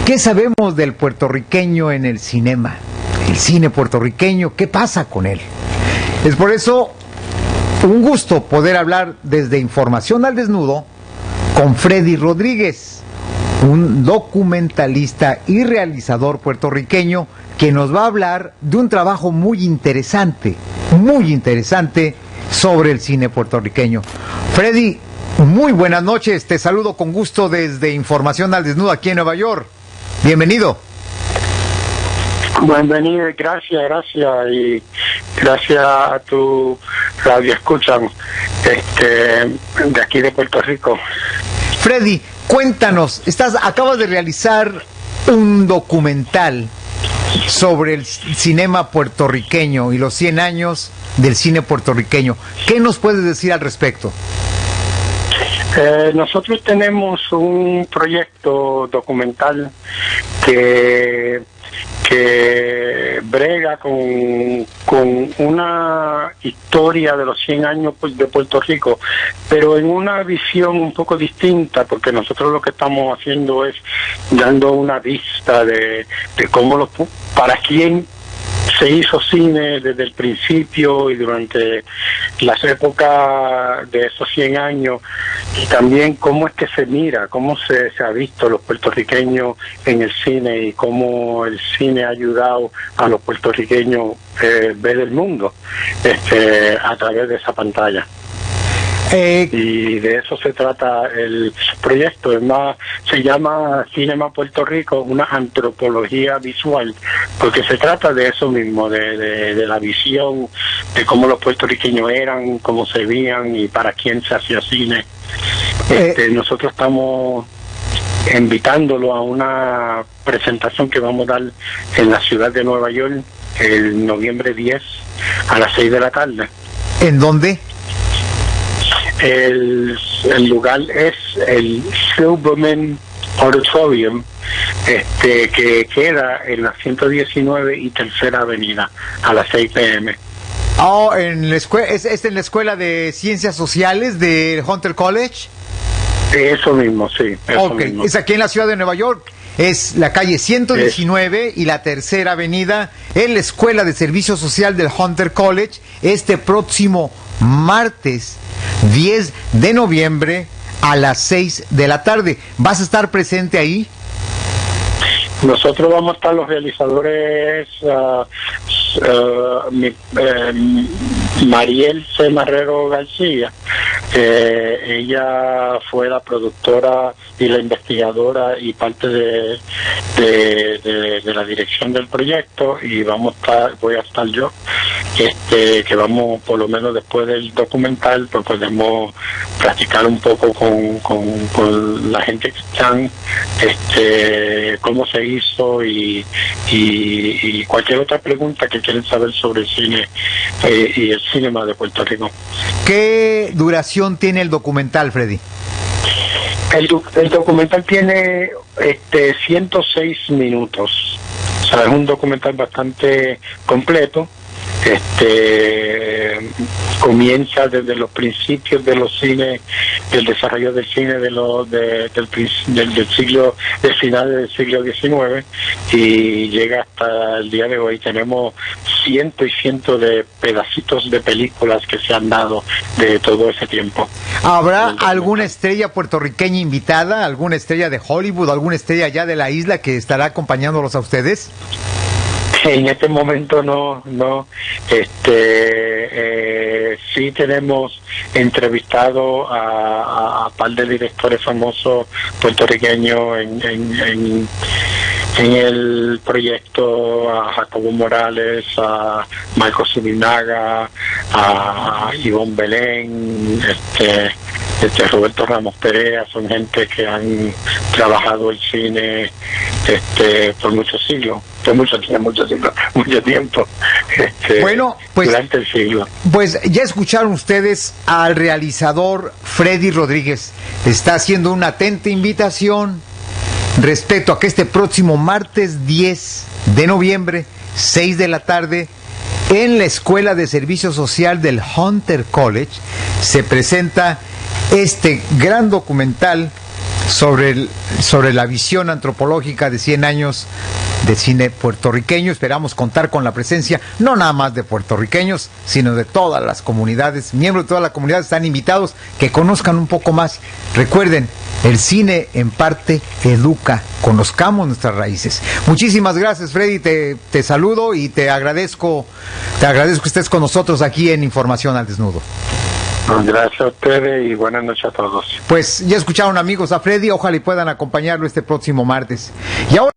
¿Qué sabemos del puertorriqueño en el cinema? El cine puertorriqueño, ¿qué pasa con él? Es por eso un gusto poder hablar desde Información al Desnudo con Freddy Rodríguez, un documentalista y realizador puertorriqueño que nos va a hablar de un trabajo muy interesante sobre el cine puertorriqueño. Freddy, muy buenas noches, te saludo con gusto desde Información al Desnudo aquí en Nueva York. Bienvenido. Bienvenido, gracias y gracias a tu radio escuchan de aquí de Puerto Rico. Freddy, cuéntanos, acabas de realizar un documental sobre el cinema puertorriqueño y los 100 años del cine puertorriqueño. ¿Qué nos puedes decir al respecto? Nosotros tenemos un proyecto documental que brega con una historia de los 100 años de Puerto Rico, pero en una visión un poco distinta, porque nosotros lo que estamos haciendo es dando una vista de cómo para quién se hizo cine desde el principio y durante las épocas de esos 100 años, y también cómo es que se mira, cómo se ha visto los puertorriqueños en el cine y cómo el cine ha ayudado a los puertorriqueños ver el mundo a través de esa pantalla. Y de eso se trata el proyecto. Es más, se llama Cinema Puerto Rico, una antropología visual, porque se trata de eso mismo, de la visión, de cómo los puertorriqueños eran, cómo se veían y para quién se hacía cine. Nosotros estamos invitándolo a una presentación que vamos a dar en la ciudad de Nueva York el noviembre 10 a las 6 de la tarde. ¿En dónde? El lugar es el Silverman Auditorium, que queda en la 119 y Tercera Avenida a las 6 p.m. Oh, ¿es en la Escuela de Ciencias Sociales de Hunter College? Eso mismo, sí. Eso mismo. Es aquí en la ciudad de Nueva York. Es la calle 119 y la Tercera Avenida en la Escuela de Servicio Social del Hunter College, este próximo martes 10 de noviembre a las 6 de la tarde. ¿Vas a estar presente ahí? Nosotros vamos a estar los realizadores, Mariel C. Marrero García. Ella fue la productora y la investigadora y parte de la dirección del proyecto, y voy a estar yo, que vamos, por lo menos después del documental, pues podemos practicar un poco con la gente que están, cómo se hizo y cualquier otra pregunta que quieren saber sobre el cine y el cinema de Puerto Rico. ¿Qué duración tiene el documental, Freddy? El documental tiene 106 minutos. O sea, es un documental bastante completo. Comienza desde los principios de los cines, del desarrollo del cine del final del siglo XIX, y llega hasta el día de hoy. Tenemos cientos y cientos de pedacitos de películas que se han dado de todo ese tiempo. ¿Habrá alguna estrella puertorriqueña invitada, alguna estrella de Hollywood, alguna estrella ya de la isla que estará acompañándolos a ustedes? En este momento no. Sí tenemos entrevistado a par de directores famosos puertorriqueños en el proyecto, a Jacobo Morales, a Marco Subinaga, a Ivonne Belén, Roberto Ramos Perea. Son gente que han trabajado el cine por muchos siglos, mucho tiempo, bueno, pues, durante el siglo. Pues ya escucharon ustedes al realizador Freddy Rodríguez. Está haciendo una atenta invitación respecto a que este próximo martes 10 de noviembre, 6 de la tarde, en la Escuela de Servicio Social del Hunter College, se presenta este gran documental sobre la visión antropológica de 100 años de cine puertorriqueño. Esperamos contar con la presencia no nada más de puertorriqueños, sino de todas las comunidades. Miembros de toda la comunidad están invitados, que conozcan un poco más. Recuerden, el cine en parte educa. Conozcamos nuestras raíces. Muchísimas gracias, Freddy. Te saludo y te agradezco que estés con nosotros aquí en Información al Desnudo. Gracias a ustedes y buenas noches a todos. Pues ya escucharon, amigos, a Freddy. Ojalá y puedan acompañarlo este próximo martes. Y ahora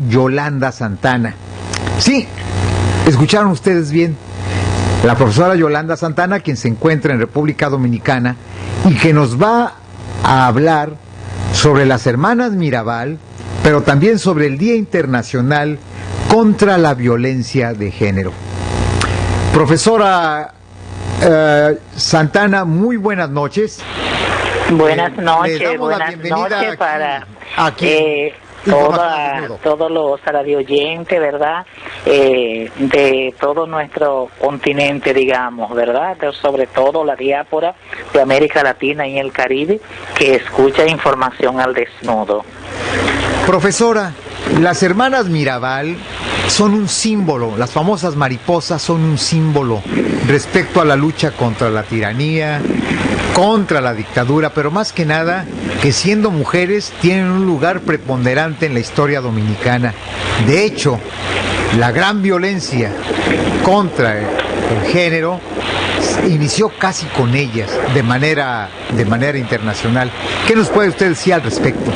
Yolanda Santana. Sí, escucharon ustedes bien. La profesora Yolanda Santana, quien se encuentra en República Dominicana y que nos va a hablar sobre las hermanas Mirabal, pero también sobre el Día Internacional contra la Violencia de Género. Profesora Santana, muy buenas noches. Buenas noches para todos los radioyentes, ¿verdad? De todo nuestro continente, digamos, ¿verdad? Sobre todo la diáspora de América Latina y el Caribe, que escucha información al desnudo. Profesora, las hermanas Mirabal son un símbolo, las famosas mariposas son un símbolo respecto a la lucha contra la tiranía, contra la dictadura, pero más que nada que siendo mujeres tienen un lugar preponderante en la historia dominicana. De hecho, la gran violencia contra el género inició casi con ellas de manera internacional. ¿Qué nos puede usted decir al respecto?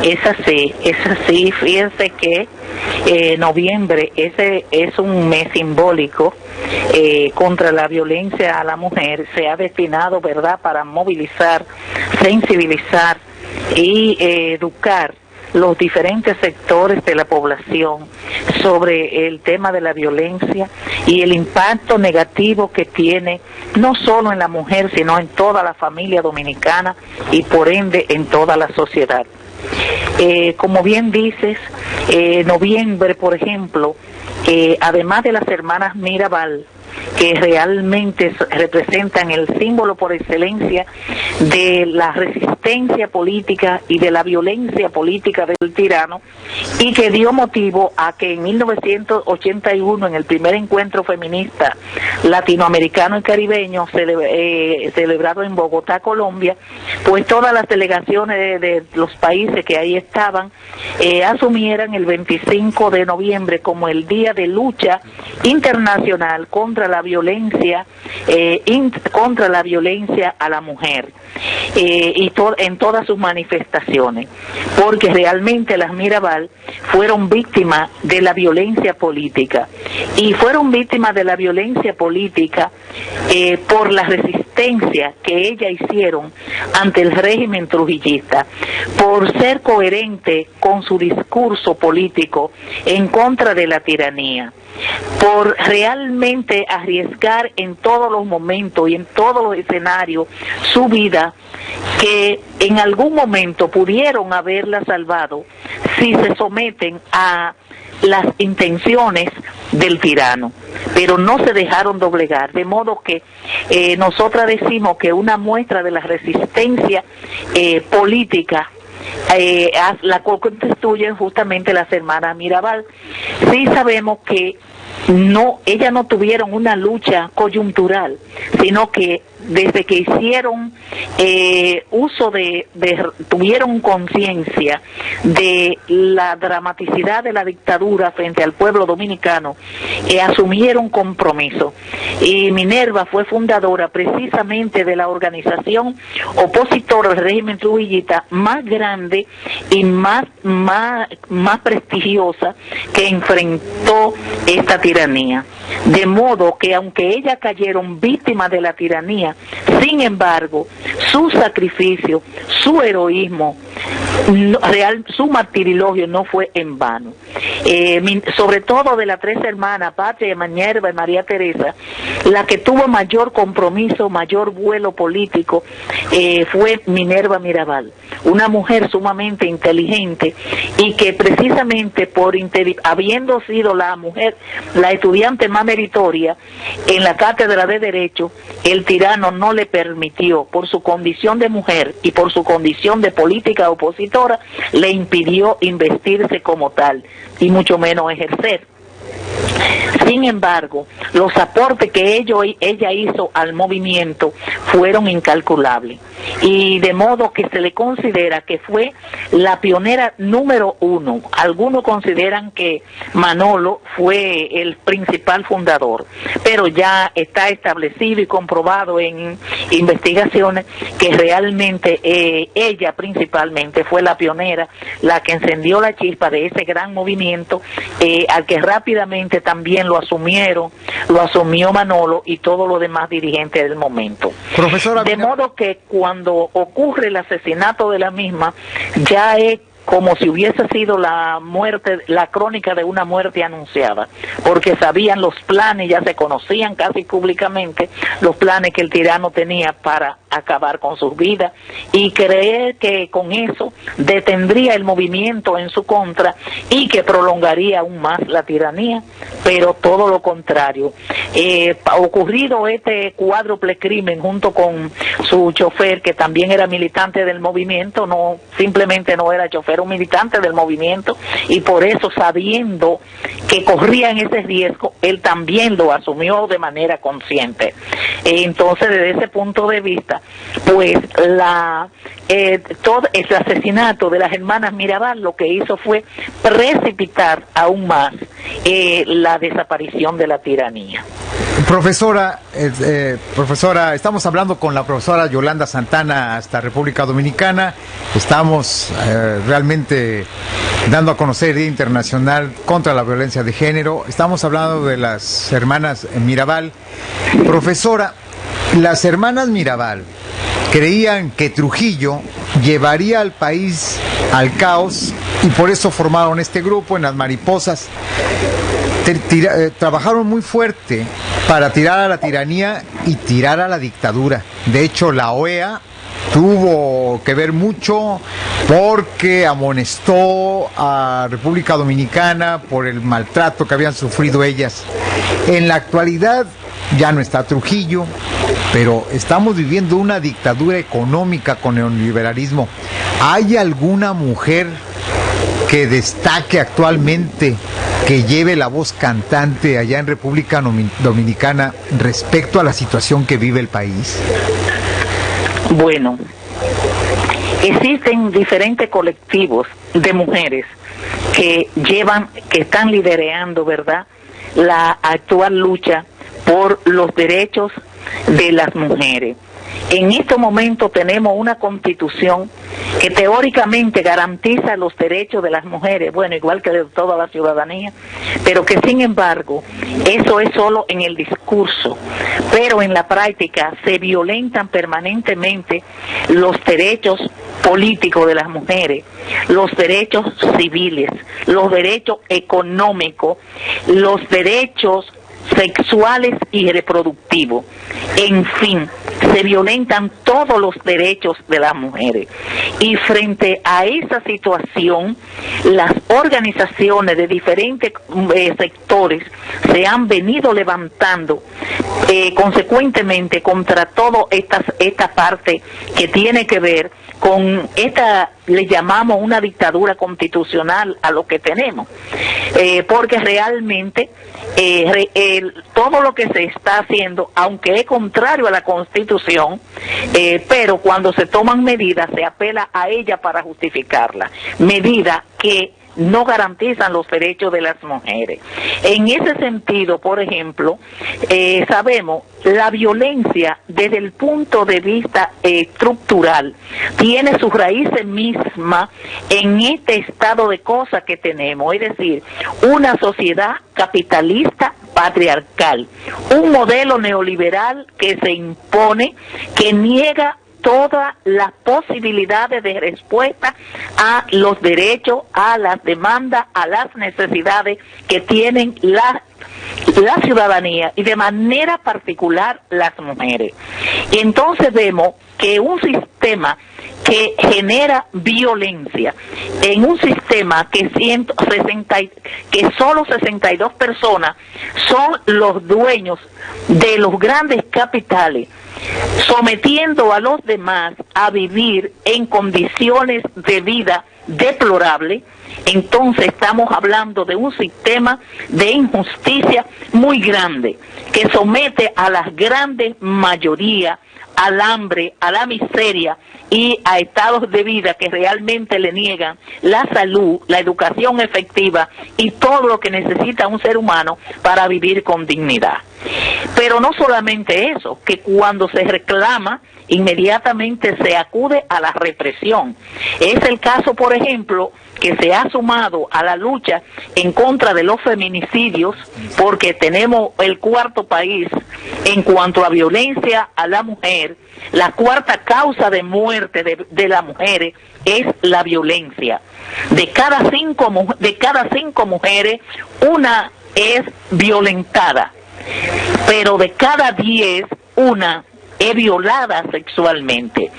Es así, fíjense que noviembre es un mes simbólico contra la violencia a la mujer. Se ha destinado, ¿verdad?, para movilizar, sensibilizar y educar los diferentes sectores de la población sobre el tema de la violencia y el impacto negativo que tiene no solo en la mujer, sino en toda la familia dominicana y por ende en toda la sociedad. Como bien dices, noviembre, por ejemplo, además de las hermanas Mirabal, que realmente representan el símbolo por excelencia de la resistencia política y de la violencia política del tirano, y que dio motivo a que en 1981, en el primer encuentro feminista latinoamericano y caribeño celebrado en Bogotá, Colombia, pues todas las delegaciones de los países que ahí estaban asumieran el 25 de noviembre como el Día de Lucha Internacional contra la violencia a la mujer en todas sus manifestaciones, porque realmente las Mirabal fueron víctimas de la violencia política, y fueron víctimas de la violencia política por la resistencia que ellas hicieron ante el régimen trujillista, por ser coherente con su discurso político en contra de la tiranía, por realmente arriesgar en todos los momentos y en todos los escenarios su vida, que en algún momento pudieron haberla salvado si se someten a las intenciones del tirano, pero no se dejaron doblegar, de modo que nosotras decimos que una muestra de la resistencia política la cual constituyen justamente las hermanas Mirabal. Sí sabemos que ellas no tuvieron una lucha coyuntural, sino que desde que hicieron tuvieron conciencia de la dramaticidad de la dictadura frente al pueblo dominicano, asumieron compromiso. Y Minerva fue fundadora precisamente de la organización opositora al régimen trujillista más grande y más prestigiosa que enfrentó esta tiranía. De modo que aunque ellas cayeron víctimas de la tiranía, sin embargo, su sacrificio, su heroísmo, su martirilogio no fue en vano. Sobre todo de las tres hermanas, Patria, Minerva y María Teresa, la que tuvo mayor compromiso, mayor vuelo político, fue Minerva Mirabal, una mujer sumamente inteligente y que precisamente habiendo sido la mujer, la estudiante más meritoria en la cátedra de Derecho, el tirano no le permitió, por su condición de mujer y por su condición de política opositora, le impidió investirse como tal y mucho menos ejercer. Sin embargo, los aportes que ella hizo al movimiento fueron incalculables, y de modo que se le considera que fue la pionera número 1. Algunos consideran que Manolo fue el principal fundador, pero ya está establecido y comprobado en investigaciones que realmente ella principalmente fue la pionera, la que encendió la chispa de ese gran movimiento, al que rápidamente también lo asumió Manolo y todos los demás dirigentes del momento. Profesora, de modo que cuando ocurre el asesinato de la misma, ya es como si hubiese sido la muerte, la crónica de una muerte anunciada, porque sabían los planes, ya se conocían casi públicamente los planes que el tirano tenía para acabar con sus vidas, y creer que con eso detendría el movimiento en su contra y que prolongaría aún más la tiranía, pero todo lo contrario. Ocurrido este cuádruple crimen junto con su chofer, que también era militante del movimiento, no simplemente no era chofer, un militante del movimiento, y por eso, sabiendo que corrían ese riesgo, él también lo asumió de manera consciente. Entonces, desde ese punto de vista, pues todo el asesinato de las hermanas Mirabal lo que hizo fue precipitar aún más la desaparición de la tiranía. Profesora, estamos hablando con la profesora Yolanda Santana hasta República Dominicana. Estamos realmente dando a conocer el Día Internacional contra la Violencia de Género. Estamos hablando de las hermanas Mirabal. Profesora, las hermanas Mirabal creían que Trujillo llevaría al país al caos y por eso formaron este grupo en las Mariposas. Trabajaron muy fuerte para tirar a la tiranía y tirar a la dictadura. De hecho, la OEA tuvo que ver mucho porque amonestó a República Dominicana por el maltrato que habían sufrido ellas. En la actualidad ya no está Trujillo, pero estamos viviendo una dictadura económica con neoliberalismo. ¿Hay alguna mujer que destaque actualmente, que lleve la voz cantante allá en República Dominicana respecto a la situación que vive el país? Bueno, existen diferentes colectivos de mujeres que están liderando, ¿verdad?, la actual lucha por los derechos de las mujeres. En este momento tenemos una constitución que teóricamente garantiza los derechos de las mujeres, bueno, igual que de toda la ciudadanía, pero que sin embargo eso es solo en el discurso, pero en la práctica se violentan permanentemente los derechos políticos de las mujeres, los derechos civiles, los derechos económicos, los derechos sexuales y reproductivos. En fin, se violentan todos los derechos de las mujeres. Y frente a esa situación, las organizaciones de diferentes sectores se han venido levantando consecuentemente contra toda esta parte que tiene que ver con le llamamos una dictadura constitucional a lo que tenemos, porque realmente todo lo que se está haciendo, aunque es contrario a la Constitución, pero cuando se toman medidas se apela a ella para justificarla, medidas que no garantizan los derechos de las mujeres. En ese sentido, por ejemplo, sabemos la violencia desde el punto de vista estructural tiene sus raíces mismas en este estado de cosas que tenemos, es decir, una sociedad capitalista patriarcal, un modelo neoliberal que se impone, que niega todas las posibilidades de respuesta a los derechos, a las demandas, a las necesidades que tienen la ciudadanía y de manera particular las mujeres. Y entonces vemos que un sistema que genera violencia, en un sistema que solo 62 personas son los dueños de los grandes capitales, sometiendo a los demás a vivir en condiciones de vida deplorable, entonces estamos hablando de un sistema de injusticia muy grande que somete a las grandes mayorías al hambre, a la miseria y a estados de vida que realmente le niegan la salud, la educación efectiva y todo lo que necesita un ser humano para vivir con dignidad. Pero no solamente eso, que cuando se reclama, inmediatamente se acude a la represión. Es el caso, por ejemplo, que se ha sumado a la lucha en contra de los feminicidios, porque tenemos el cuarto país en cuanto a violencia a la mujer. La cuarta causa de muerte de las mujeres es la violencia. De cada cinco mujeres, una es violentada, pero de cada 10, una es violada sexualmente,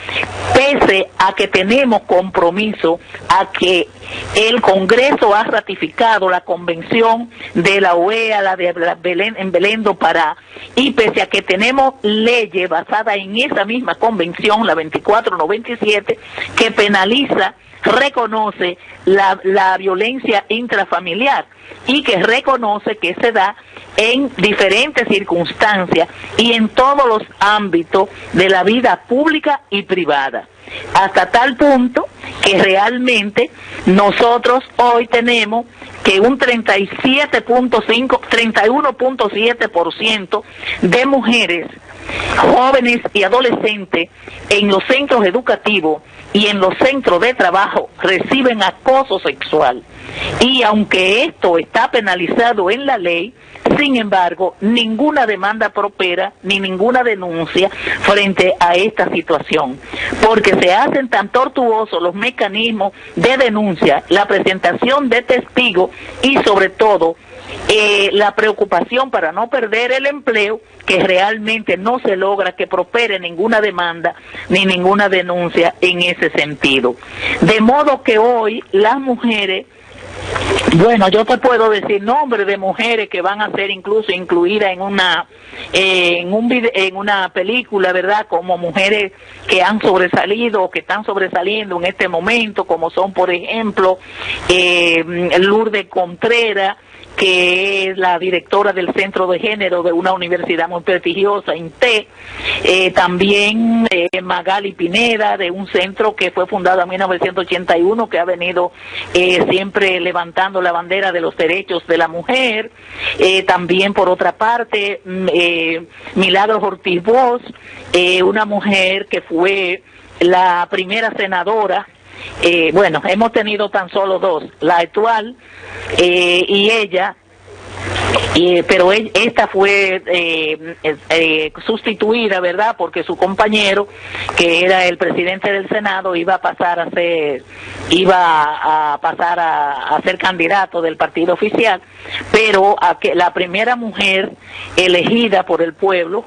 pese a que tenemos compromiso, a que el Congreso ha ratificado la convención de la OEA, la de Belén, en Belén do Pará, y pese a que tenemos leyes basadas en esa misma convención, la 2497, que penaliza, reconoce la violencia intrafamiliar y que reconoce que se da en diferentes circunstancias y en todos los ámbitos de la vida pública y privada, hasta tal punto que realmente nosotros hoy tenemos que un 31.7% de mujeres, jóvenes y adolescentes en los centros educativos y en los centros de trabajo reciben acoso sexual. Y aunque esto está penalizado en la ley, sin embargo, ninguna demanda prospera ni ninguna denuncia frente a esta situación, porque se hacen tan tortuosos los mecanismos de denuncia, la presentación de testigos y sobre todo la preocupación para no perder el empleo, que realmente no se logra que prospere ninguna demanda ni ninguna denuncia en ese sentido. De modo que hoy las mujeres, bueno, yo te puedo decir nombres de mujeres que van a ser incluso incluidas en una película, ¿verdad? Como mujeres que han sobresalido o que están sobresaliendo en este momento, como son, por ejemplo, Lourdes Contreras, que es la directora del Centro de Género de una universidad muy prestigiosa, INTE, también Magali Pineda, de un centro que fue fundado en 1981, que ha venido siempre levantando la bandera de los derechos de la mujer. También, por otra parte, Milagros Ortiz Bosch, una mujer que fue la primera senadora. Bueno, hemos tenido tan solo dos, la actual y ella, pero esta fue sustituida, ¿verdad? Porque su compañero, que era el presidente del Senado, iba a pasar a ser candidato del partido oficial, pero la primera mujer elegida por el pueblo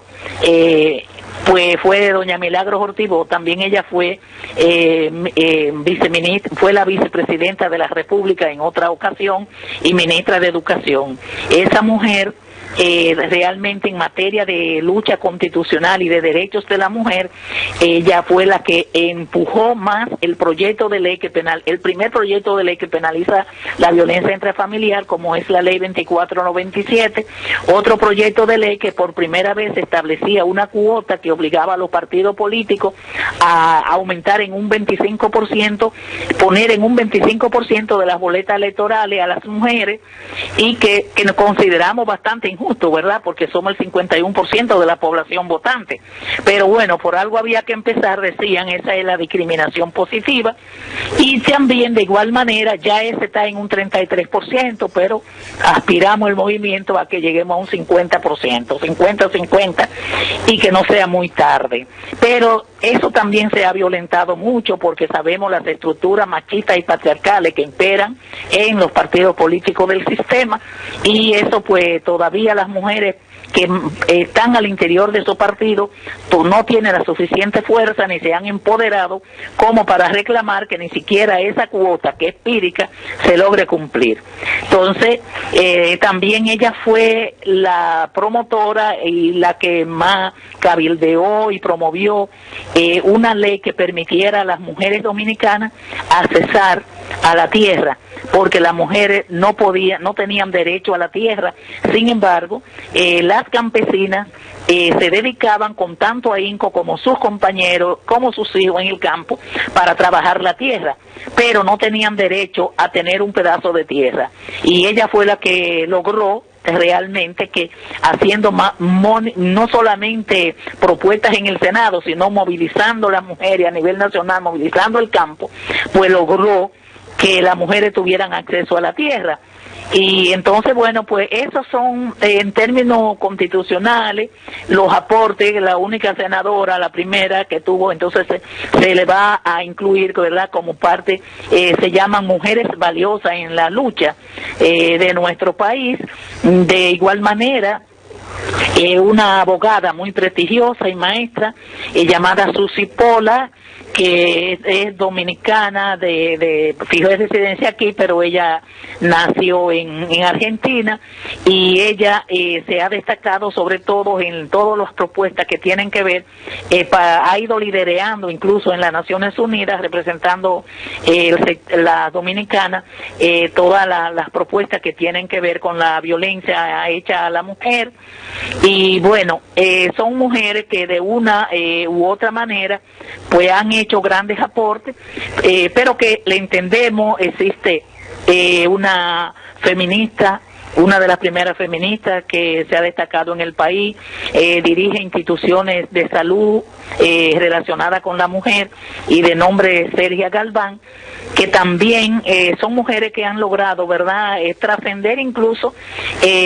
pues fue doña Milagros Ortiz Bosch. También ella fue viceministra, fue la vicepresidenta de la República en otra ocasión y ministra de Educación. Esa mujer realmente en materia de lucha constitucional y de derechos de la mujer, ella fue la que empujó más el proyecto de ley el primer proyecto de ley que penaliza la violencia intrafamiliar, como es la ley 2497, otro proyecto de ley que por primera vez establecía una cuota que obligaba a los partidos políticos a aumentar en un 25%, poner en un 25% de las boletas electorales a las mujeres, y que nos consideramos bastante injusto, ¿verdad? Porque somos el 51% de la población votante. Pero bueno, por algo había que empezar, decían, esa es la discriminación positiva. Y también, de igual manera, ya ese está en un 33%, pero aspiramos el movimiento a que lleguemos a un 50%, 50-50, y que no sea muy tarde. Pero eso también se ha violentado mucho, porque sabemos las estructuras machistas y patriarcales que imperan en los partidos políticos del sistema, y eso pues todavía las mujeres que están al interior de su partido no tienen la suficiente fuerza ni se han empoderado como para reclamar que ni siquiera esa cuota que es pírrica se logre cumplir. Entonces, también ella fue la promotora y la que más cabildeó y promovió una ley que permitiera a las mujeres dominicanas accesar a la tierra, porque las mujeres no tenían derecho a la tierra. Sin embargo, las campesinas se dedicaban con tanto ahínco como sus compañeros, como sus hijos en el campo, para trabajar la tierra, pero no tenían derecho a tener un pedazo de tierra. Y ella fue la que logró realmente que, haciendo no solamente propuestas en el Senado, sino movilizando a las mujeres a nivel nacional, movilizando el campo, pues logró que las mujeres tuvieran acceso a la tierra. Y entonces, bueno, pues esos son, en términos constitucionales, los aportes. La única senadora, la primera que tuvo, entonces se le va a incluir, ¿verdad?, como parte, se llaman mujeres valiosas en la lucha de nuestro país. De igual manera, una abogada muy prestigiosa y maestra, llamada Susi Pola, que es dominicana, fijó residencia aquí, pero ella nació en Argentina, y ella se ha destacado sobre todo en todas las propuestas que tienen que ver, ha ido liderando incluso en las Naciones Unidas, representando la dominicana, todas las propuestas que tienen que ver con la violencia hecha a la mujer. Y bueno, son mujeres que de una u otra manera pues han hecho grandes aportes, pero que le entendemos. Existe una feminista, una de las primeras feministas que se ha destacado en el país, dirige instituciones de salud relacionadas con la mujer, y de nombre Sergia Galván, que también son mujeres que han logrado, ¿verdad?, trascender incluso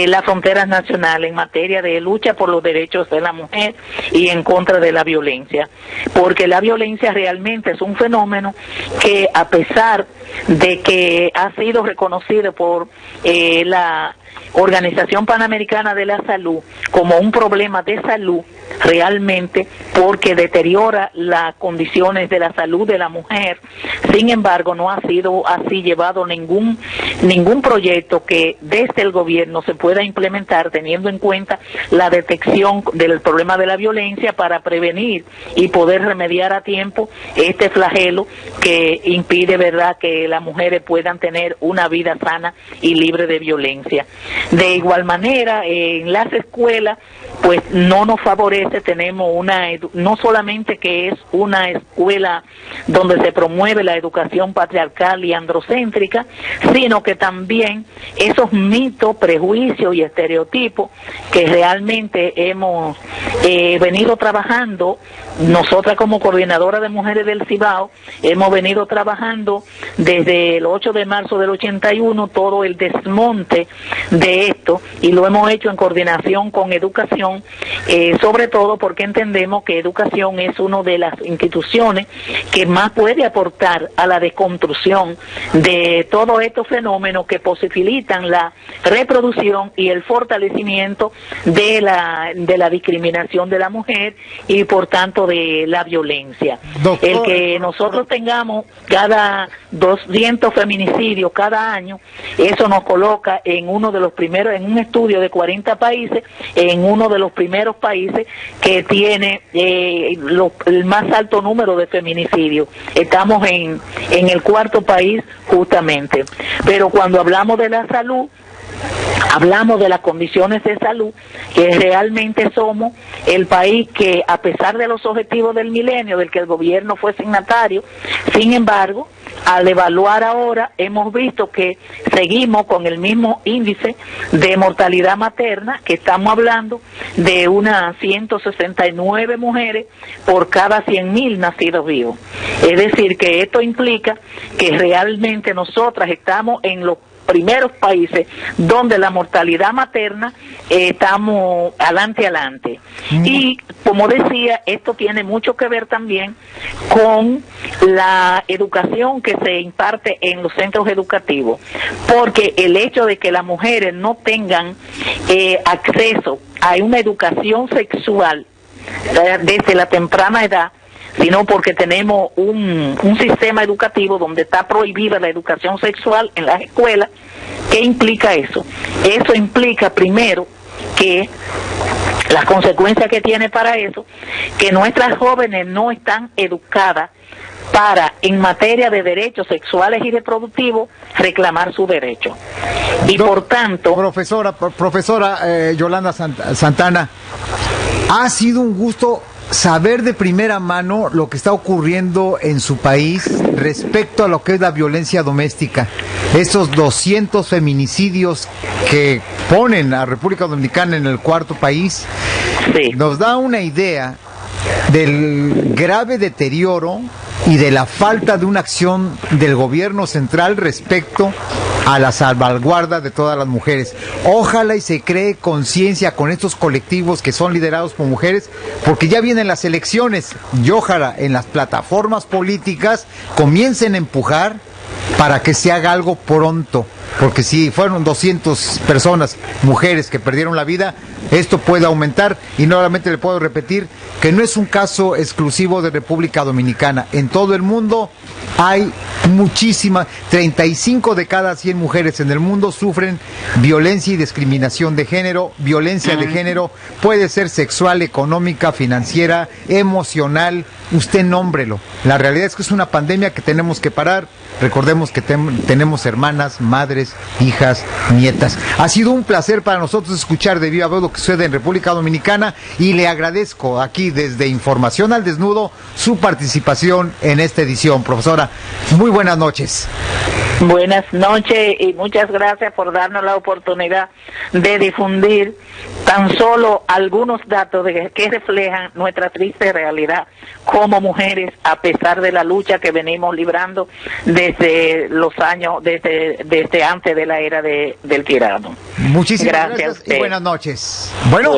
las fronteras nacionales en materia de lucha por los derechos de la mujer y en contra de la violencia, porque la violencia realmente es un fenómeno que, a pesar de que ha sido reconocido por la Organización Panamericana de la Salud como un problema de salud, realmente, porque deteriora las condiciones de la salud de la mujer. Sin embargo, no ha sido así llevado ningún proyecto que desde el gobierno se pueda implementar teniendo en cuenta la detección del problema de la violencia, para prevenir y poder remediar a tiempo este flagelo que impide, ¿verdad?, que las mujeres puedan tener una vida sana y libre de violencia. De igual manera, en las escuelas, pues no nos favorece. Tenemos no solamente que es una escuela donde se promueve la educación patriarcal y androcéntrica, sino que también esos mitos, prejuicios y estereotipos que realmente hemos venido trabajando. Nosotras, como coordinadora de mujeres del Cibao, hemos venido trabajando desde el 8 de marzo del 81 todo el desmonte de esto, y lo hemos hecho en coordinación con educación, sobre todo porque entendemos que educación es una de las instituciones que más puede aportar a la desconstrucción de todos estos fenómenos que posibilitan la reproducción y el fortalecimiento de la discriminación de la mujer y, por tanto, de la violencia. Doctor, el que nosotros tengamos cada 200 feminicidios cada año, eso nos coloca en uno de los primeros, en un estudio de 40 países, en uno de los primeros países que tiene el más alto número de feminicidios. Estamos en el cuarto país justamente. Pero cuando hablamos de la salud, hablamos de las condiciones de salud, que realmente somos el país que, a pesar de los objetivos del milenio, del que el gobierno fue signatario, sin embargo, al evaluar ahora, hemos visto que seguimos con el mismo índice de mortalidad materna, que estamos hablando de unas 169 mujeres por cada 100.000 nacidos vivos. Es decir, que esto implica que realmente nosotras estamos en los primeros países donde la mortalidad materna estamos adelante. Y como decía, esto tiene mucho que ver también con la educación que se imparte en los centros educativos, porque el hecho de que las mujeres no tengan acceso hay una educación sexual desde la temprana edad, sino porque tenemos un sistema educativo donde está prohibida la educación sexual en las escuelas. ¿Qué implica eso? Eso implica primero que las consecuencias que tiene para eso, que nuestras jóvenes no están educadas para, en materia de derechos sexuales y reproductivos, reclamar su derecho. Y por tanto... Profesora Yolanda Santana, ha sido un gusto saber de primera mano lo que está ocurriendo en su país respecto a lo que es la violencia doméstica. Esos 200 feminicidios que ponen a República Dominicana en el cuarto país, sí, nos da una idea del grave deterioro y de la falta de una acción del gobierno central respecto a la salvaguarda de todas las mujeres. Ojalá y se cree conciencia con estos colectivos que son liderados por mujeres, porque ya vienen las elecciones y ojalá en las plataformas políticas comiencen a empujar para que se haga algo pronto, porque si fueron 200 personas, mujeres, que perdieron la vida, esto puede aumentar. Y nuevamente le puedo repetir que no es un caso exclusivo de República Dominicana. En todo el mundo hay muchísimas, 35 de cada 100 mujeres en el mundo sufren violencia y discriminación de género. Violencia de género puede ser sexual, económica, financiera, emocional, usted nómbrelo. La realidad es que es una pandemia que tenemos que parar. Recordemos que tenemos hermanas, madres, hijas, nietas. Ha sido un placer para nosotros escuchar de viva voz lo que sucede en República Dominicana, y le agradezco aquí desde Información al Desnudo su participación en esta edición. Profesora, muy buenas noches. Buenas noches y muchas gracias por darnos la oportunidad de difundir tan solo algunos datos que reflejan nuestra triste realidad como mujeres, a pesar de la lucha que venimos librando desde los años, desde antes de la era del tirano. Muchísimas gracias y buenas noches. Bueno.